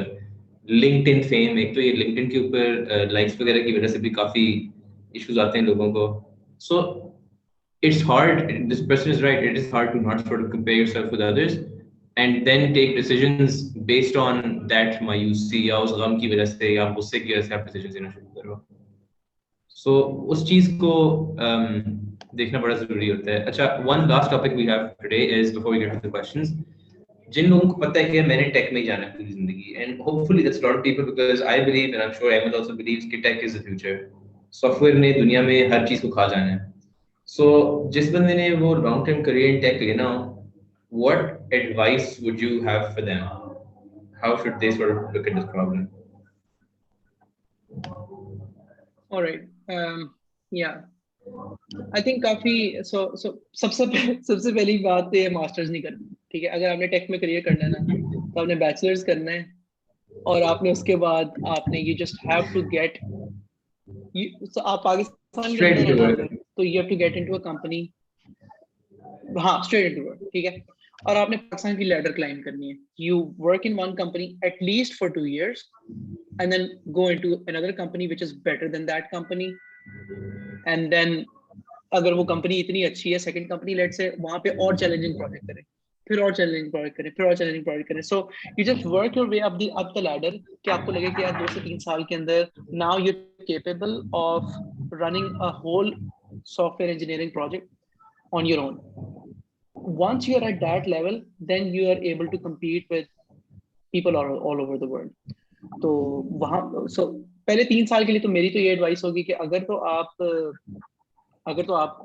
लिंक्डइन फेम। एक तो ये लिंक्डइन के ऊपर लाइक्स वगैरह की वजह से भी काफी इश्यूज आते हैं लोगों को। सो it's hard, this person is right, it is hard to not sort of compare yourself with others and then take decisions based on that मायूसी या उस गम की वजह से या गुस्से की वजह से आप decisions लेना शुरू करो। So उस चीज को देखना बड़ा जरूरी होता है। अच्छा, one last topic we have today is before we get to the questions, जिन लोगों को पता है कि मैंने टेक में ही जाना है पूरी जिंदगी, and hopefully that's a lot of people because I believe and I'm sure Ehmad also believes कि tech is the future, software ने दुनिया में हर चीज को खा जाना है। So जिस बंदे ने वो long term career in tech लेना हो, what advice would you have for them? How should they sort of look at this problem? All right. Yeah. I think काफी so सबसे पहली बात तो ये मास्टर्स नहीं करनी, ठीक है। अगर आपने टेक में करियर करना है ना, तो आपने बैचलर्स करना है और आपने उसके बाद आपने you just have to get so आप पाकिस्तान के Straight अंदर है into ना work. अगर, तो you have to get into a company, हाँ straight into work, ठीक है। और आपने पाकिस्तान की लैडर क्लाइंब करनी है। You work in one company at least for 2 years and then go into another company which is better than that company, and then अगर वो कंपनी इतनी अच्छी है, सेकंड कंपनी लेट से वहां पे और चैलेंजिंग प्रोजेक्ट करें, फिर और चैलेंजिंग प्रोजेक्ट करें, फिर और चैलेंजिंग प्रोजेक्ट करें। So you just work your way up the ladder कि आपको लगे कि यार 2 से 3 साल के अंदर now you capable of running a whole software engineering project on your own. Once you are at that level, then you are able to compete with people all over the world. तो वहां पहले 3 साल के लिए तो मेरी तो ये एडवाइस होगी कि अगर तो आप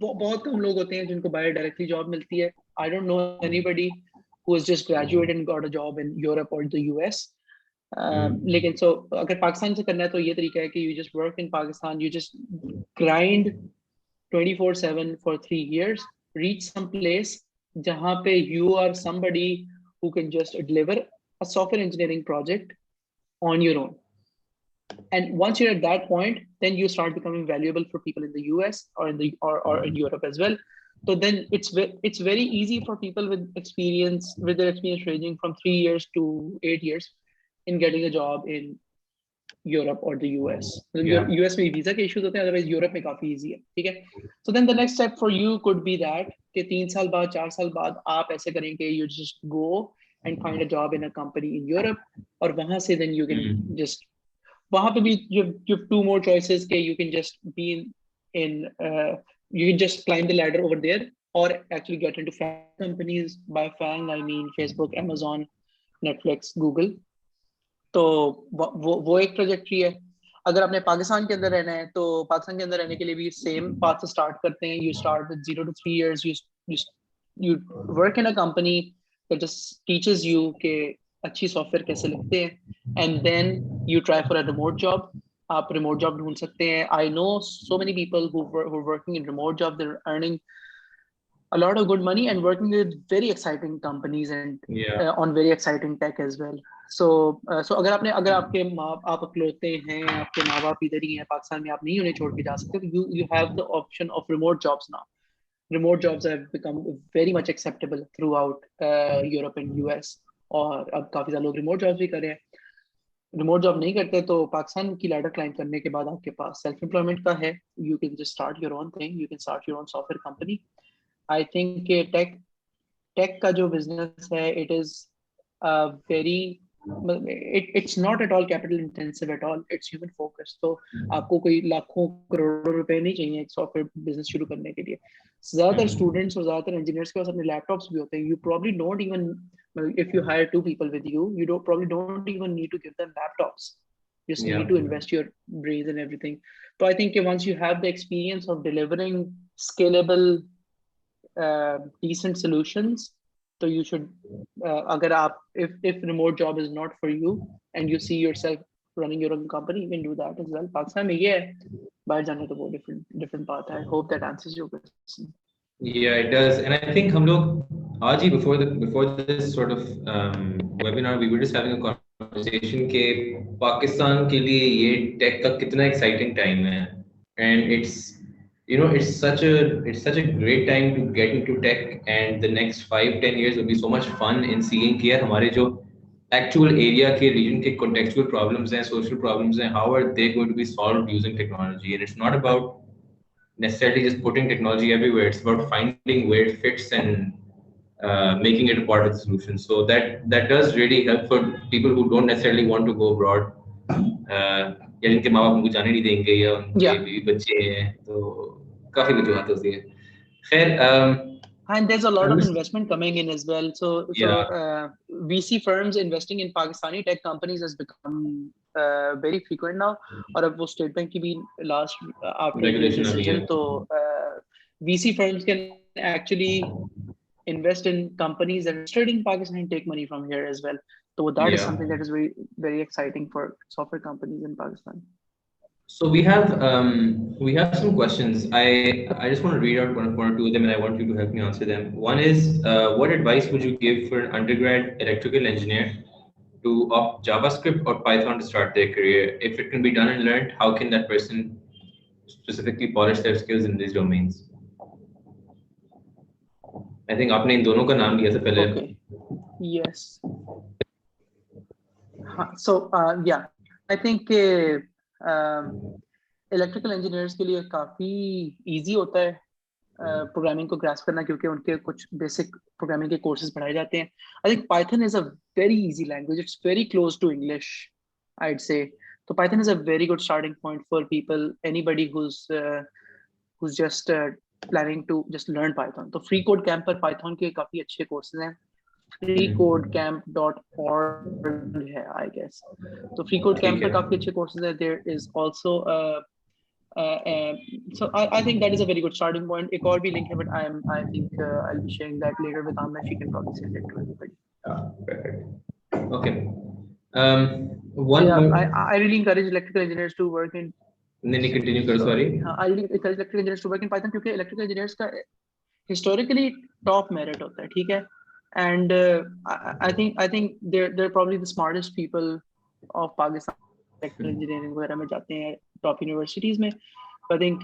बहुत कम लोग होते हैं जिनको बाहर डायरेक्टली जॉब मिलती है। I don't know anybody who is just graduate and got a job in Europe और द यूएस। लेकिन अगर पाकिस्तान से करना है तो ये तरीका है कि you just work in Pakistan, you just grind 24/7 for 3 years, reach some place जहाँ पे you are somebody who can just deliver a software engineering project on your own. And once you're at that point, then you start becoming valuable for people in the US or or in Europe as well. So then it's very easy for people with their experience ranging from 3 years to 8 years in getting a job in Europe or the US. Yeah. US में visa के issues होते हैं, otherwise Europe में काफी easy है, ठीक है। So then the next step for you could be that कि 3 साल बाद 4 साल बाद आप ऐसे करेंगे, you just go and find a job in a company in Europe, और वहां से then you can just वहां पे भी you have two more choices कि you can just be in you can just climb the ladder over there or actually get into FANG companies. By FANG I mean Facebook, Amazon, Netflix, Google. तो वो एक trajectory है। अगर आपने पाकिस्तान के अंदर रहना है तो पाकिस्तान के अंदर रहने के लिए भी सेम पाथ से स्टार्ट करते हैं। You start with 0 to 3 years, you work in a company that just teaches you कि अच्छी सॉफ्टवेयर कैसे लिखते हैं, and then you try for a remote job. आप रिमोट जॉब ढूंढ सकते हैं। I know so many people who are working in remote job, they're earning a lot of good money and working with very exciting companies and on very exciting tech as well. So अगर आपके आप अकलौते हैं, आपके माँ बाप इधर ही हैं पाकिस्तान में, आप नहीं उन्हें छोड़ के जा सकते, तो you have the option of remote jobs now. Remote jobs have become very much acceptable throughout Europe and US, और अब काफी सारे लोग रिमोट जॉब्स भी कर रहे हैं। रिमोट जॉब नहीं करते तो पाकिस्तान की लैडर क्लाइंब करने के बाद आपके पास सेल्फ एम्प्लॉयमेंट का है। You can just start your own thing, you can start your own software company. I think tech का जो बिजनेस है, it is very it's not at all capital intensive at all. It's human focused. तो आपको कोई लाखों करोड़ों रुपए नहीं चाहिए एक सॉफ्टवेयर बिजनेस शुरू करने के लिए. ज्यादातर स्टूडेंट्स और ज्यादातर इंजीनियर्स के पास अपने लैपटॉप्स भी होते हैं. You probably don't even, if you hire 2 people with you, you don't probably don't even need to give them laptops. You just need Yeah. to invest your brains and everything. So I think once you have the experience of delivering scalable, decent solutions, so you should, agar aap, if remote job is not for you and you see yourself running your own company, you can do that as well. Pakistan mein ye hai, bahar jana to wo different path hai. I hope that answers your question. Yeah, it does. And I think हम लोग आज ही before this sort of webinar, we were just having a conversation कि पाकिस्तान के लिए ये tech का कितना exciting time है. And it's such a great time to get into tech, and the next 5-10 years will be so much fun in seeing कि यार हमारे जो actual area के region के contextual problems हैं, social problems हैं, how are they going to be solved using technology? And it's not about necessarily just putting technology everywhere. It's about finding where it fits and making it a part of the solution. So that does really help for people who don't necessarily want to go abroad. या जिनके माँ बाप उनको जाने नहीं देंगे या उनके Yeah. बीवी बच्चे हैं तो काफी वजूहत होती है. खैर And there's a lot I'm of just, investment coming in as well. So yeah, VC firms investing in Pakistani tech companies has become very frequent now. और अब वो स्टेट बैंक की भी last after the regulation अभी है. decision, तो VC firms can actually invest in companies that are listed in Pakistan and take money from here as well. So that is Yeah. something that is very, very exciting for software companies in Pakistan. So we have some questions. I just want to read out one or two of them, and I want you to help me answer them. One is, what advice would you give for an undergrad electrical engineer to opt JavaScript or Python to start their career? If it can be done and learned, how can that person specifically polish their skills in these domains? I think आपने इन दोनों का नाम लिया था पहले. Okay. Yes. So yeah, I think electrical engineers के लिए काफ़ी इजी होता है प्रोग्रामिंग को ग्रास्प करना, क्योंकि उनके कुछ बेसिक प्रोग्रामिंग के कोर्सेज पढ़ाए जाते हैं. I think Python is a very easy language. It's very close to English, I'd say. तो Python is a very good starting point for people, anybody who's just planning to just learn Python. तो Free Code Camp पर Python के काफ़ी अच्छे courses हैं. freecodecamp.org है, I guess. तो free code camp पर काफी अच्छे courses हैं. There is also so I think that is a very good starting point. एक और भी link है, but I think I'll be sharing that later with Amna. She can probably send it to everybody. Perfect. Okay. I really encourage electrical engineers to work in. नहीं continue करो, sorry. I really encourage electrical engineers to work in Python, क्योंकि electrical engineers का historically top merit होता है, ठीक है. And I think they're probably the smartest people of Pakistan. Electrical engineering वगैरह में जाते हैं top universities में. I think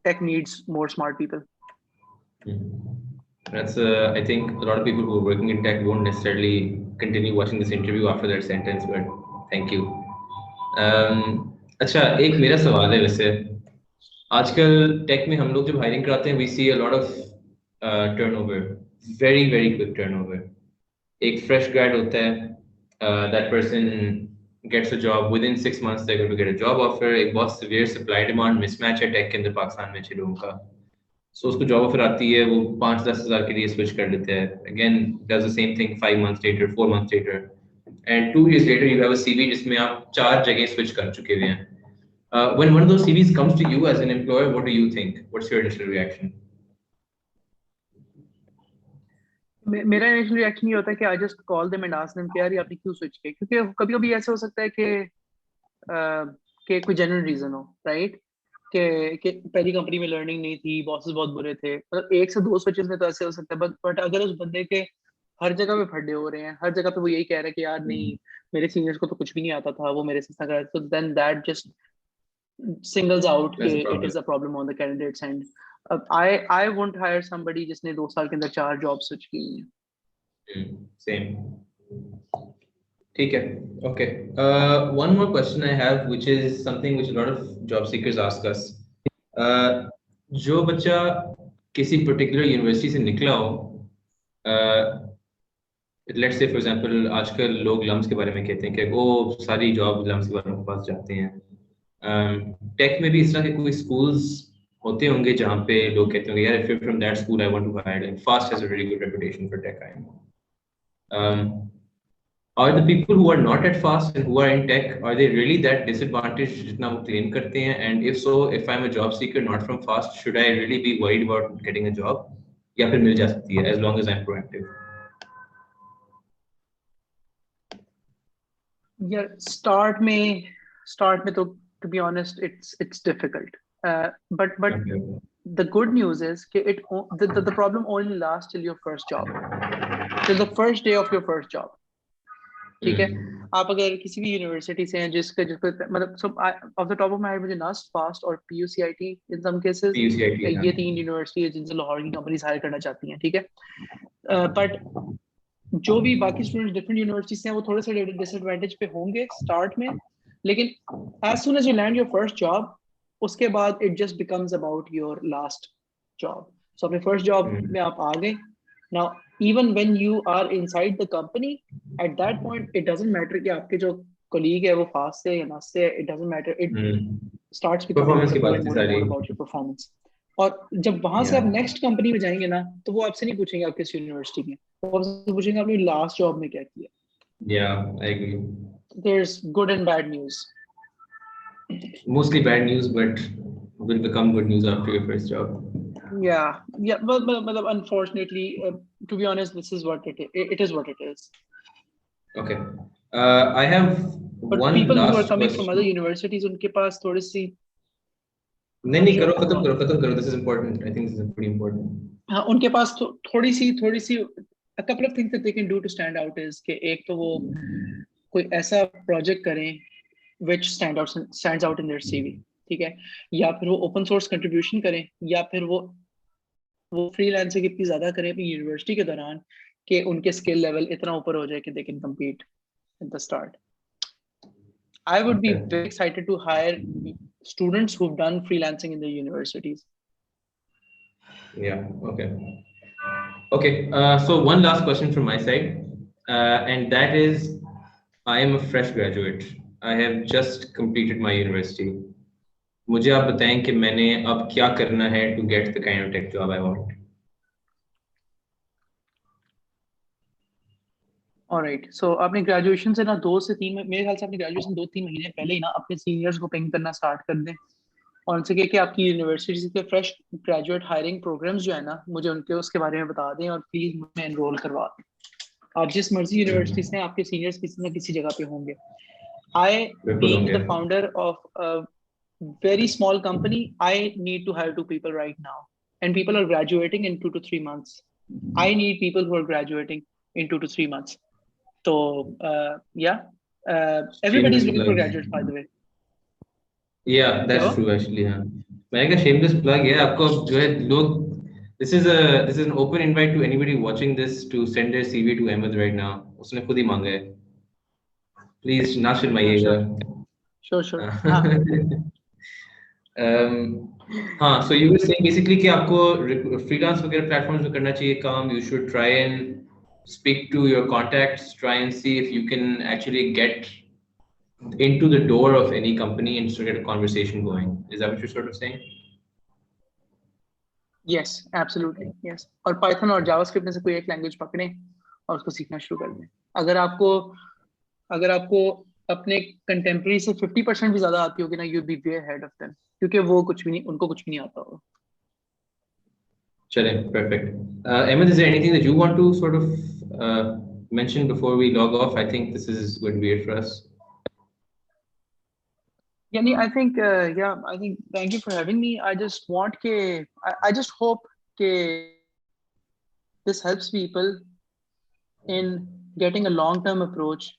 tech needs more smart people. That's I think a lot of people who are working in tech won't necessarily continue watching this interview after that sentence, but thank you. अच्छा, एक मेरा सवाल है वैसे. आजकल take में हम लोग जब हायरिंग कराते हैं, we see a lot of turnover, very very quick turnover. एक fresh grad होता है, that person gets a job within 6 months. They're going to get a job offer. एक बहुत severe supply demand mismatch है take के अंदर पाकिस्तान में अच्छे लोगों का. So उसको जॉब ऑफर आती है, वो 5-10 हज़ार के लिए स्विच कर लेते हैं. Again does the same thing 5 months later, 4 months later, and 2 years later you have a CV जिसमें आप 4 जगह स्विच कर चुके हुए हैं. When one of those CVs comes to you as an employer, what do you think? What's your initial reaction? मेरा initial reaction ये होता है कि I just call them and ask them कि यार ये आपने क्यों स्विच किया, क्योंकि कभी कभी ऐसा हो सकता है कि कोई जेन्युइन रीजन हो, राइट. कि पहली कंपनी में लर्निंग नहीं थी, बॉसेस बहुत बुरे थे. मतलब 1 से 2 स्विचेस में तो ऐसे हो सकता है, बट अगर उस बंदे के हर जगह पे फड्डे हो रहे हैं, हर जगह पे वो यही कह रहा है कि यार नहीं, मेरे सीनियर्स को तो कुछ भी नहीं आता था, वो मेरे से कर रहे थे, तो then that just singles out कि it is a problem on the candidates end. I won't hire somebody जिसने 2 साल के अंदर 4 जॉब स्विच की हैं. Same. ठीक है. Okay. One more question I have, which is something which a lot of job seekers ask us. जो बच्चा किसी particular university से निकला हो, लेट्स से फॉर एग्जांपल आजकल लोग लम्स के बारे में कहते हैं कि वो सारी जॉब लम्स के बारे में पास जाते हैं। टेक में भी इस तरह के कोई स्कूल्स होते होंगे जहाँ पे लोग कहते होंगे यार if you from that school I want to hire, like FAST has a very good reputation for tech I know. Are the people who are not at fast and who are in tech, are they really that disadvantaged जितना वो claim करते हैं? And if so, if I'm a job seeker not from fast, should I really be worried about getting a job? या फिर मिल जा सकती है as long as I'm proactive? Yeah, start में तो to be honest, it's difficult. But Okay. the good news is that the problem only lasts till your first job, till the first day of your first job. ठीक है, आप अगर किसी भी university से हैं जिसके मतलब सब of the top of my head मुझे नास्ट फास्ट और पीयूसीआईटी इन सम केसेस, PUCIT, हाँ. ये 3 यूनिवर्सिटी है जिनसे लाहौर की कंपनीज हायर करना चाहती हैं, ठीक है। बट जो भी बाकी स्टूडेंट्स डिफरेंट यूनिवर्सिटी से हैं वो थोड़े से डिसएडवांटेज पे होंगे स्टार्ट में, लेकिन as soon as you land your first job, उसके बाद it just becomes about your last job. So अपने फर्स्ट जॉब में आप आ गए, now even when you are inside the company, at that point it doesn't matter कि आपके जो कोलीग है वो फास्ट है या नास्ट है, it doesn't matter, it starts becoming performance की मोर बात एंड थी मोर एंड सारी. More about your performance. और जब वहां से आप नेक्स्ट कंपनी में जाएंगे ना, तो वो आपसे नहीं पूछेंगे आप किस यूनिवर्सिटी में, वो आपसे पूछेंगे आपने लास्ट जॉब में क्या किया। Yeah, I agree. There's good and bad news. Mostly bad news, but will become good news after your first job. Yeah, but unfortunately, to be honest, this is what it is what it is. Okay. I have But one people who are last coming from other question. universities, उनके पास थोड़ी सी, नहीं नहीं, sure, करो, go on. खत्म करो. This is important. I think this is pretty important. हाँ, उनके पास थोड़ी सी a couple of things that they can do to stand out is कि एक तो वो कोई ऐसा प्रोजेक्ट करें which stands out in their CV, ठीक है, या फिर वो ओपन सोर्स कंट्रीब्यूशन करें, या फिर वो फ्रीलांसिंग इतनी ज्यादा करें अपनी यूनिवर्सिटी के दौरान कि उनके स्किल लेवल इतना ऊपर हो जाए कि they can compete at the start. I would be Okay. very excited to hire students who've done freelancing in the universities. Yeah. Okay. Okay. So one last question from my side, and that is, I am a fresh graduate. I have just completed my university. मुझे आप बताएं कि मैंने अब क्या करना है to get the kind of tech job I want. Alright, so आपने ग्रेजुएशन से ना 2 से 3, मेरे ख्याल से आपने ग्रेजुएशन 2-3 महीने पहले ही ना अपने सीनियर्स को पिंग करना स्टार्ट कर दें और उनसे कहे कि आपकी यूनिवर्सिटी के फ्रेश ग्रेजुएट हायरिंग प्रोग्राम्स जो है ना, मुझे उनके उसके बारे में बता दें और प्लीज मुझे एनरोल करवा दें। आप जिस मर्जी यूनिवर्सिटी से आपके सीनियर्स किसी ना किसी जगह पे होंगे। I, being the founder of a very small company, I need to hire 2 people right now, and people are graduating in 2 to 3 months. I need people who are graduating in 2 to 3 months. So yeah, everybody's looking for graduates, by the way. Yeah, that's true actually. हाँ, मैंने कहा shameless plug है आपको, अब जो है लोग, this is an open invite to anybody watching this to send their CV to Ehmad right now. उसने खुद ही मांगा है. Please ना शर्माइएगा. Sure. हाँ. हाँ, so you were saying basically कि आपको freelance वगैरह platforms में करना चाहिए काम. You should try and speak to your contacts, try and see if you can actually get into the door of any company and to get a conversation going. Is that what you're sort of saying? Yes, absolutely. Yes. और Python और JavaScript में से कोई एक language पकड़ें और उसको सीखना शुरू कर दें। अगर आपको अपने कंटेम्प्रेरी से 50% भी ज्यादा आती होगी ना, you'll be way ahead of them, क्योंकि वो उनको कुछ भी नहीं आता होगा। चलें, perfect. Ehmad, is there anything that you want to sort of mention before we log off? I think this is going to be it for us. Yani, I think thank you for having me. I just hope that this helps people in getting a long-term approach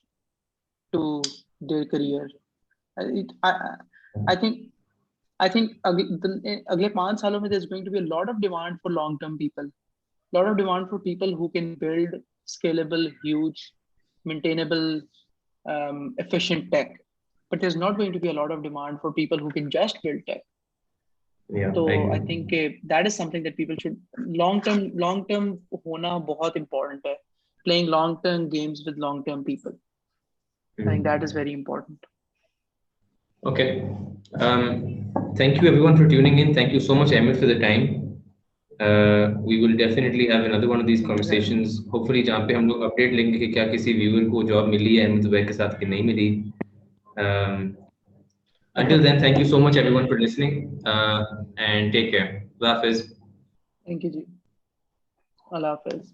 to their career. I think अगले 5 सालों में there's going to be a lot of demand for long-term people, lot of demand for people who can build scalable, huge, maintainable, efficient tech. But there's not going to be a lot of demand for people who can just build tech. Yeah, so I think that is something that people should long term होना बहुत important है playing long-term games with long-term people. I think that is very important. Okay. Thank you everyone for tuning in. Thank you so much, Ehmad, for the time. We will definitely have another one of these Thank you for having me. conversations. Hopefully, जहाँ पे हम लोग update लेंगे कि क्या किसी viewer को job मिली है अहमद जुबैर के साथ कि नहीं मिली. Until then, thank you so much everyone for listening, and take care. Allah Hafiz. Thank you, Ji. Allah Hafiz.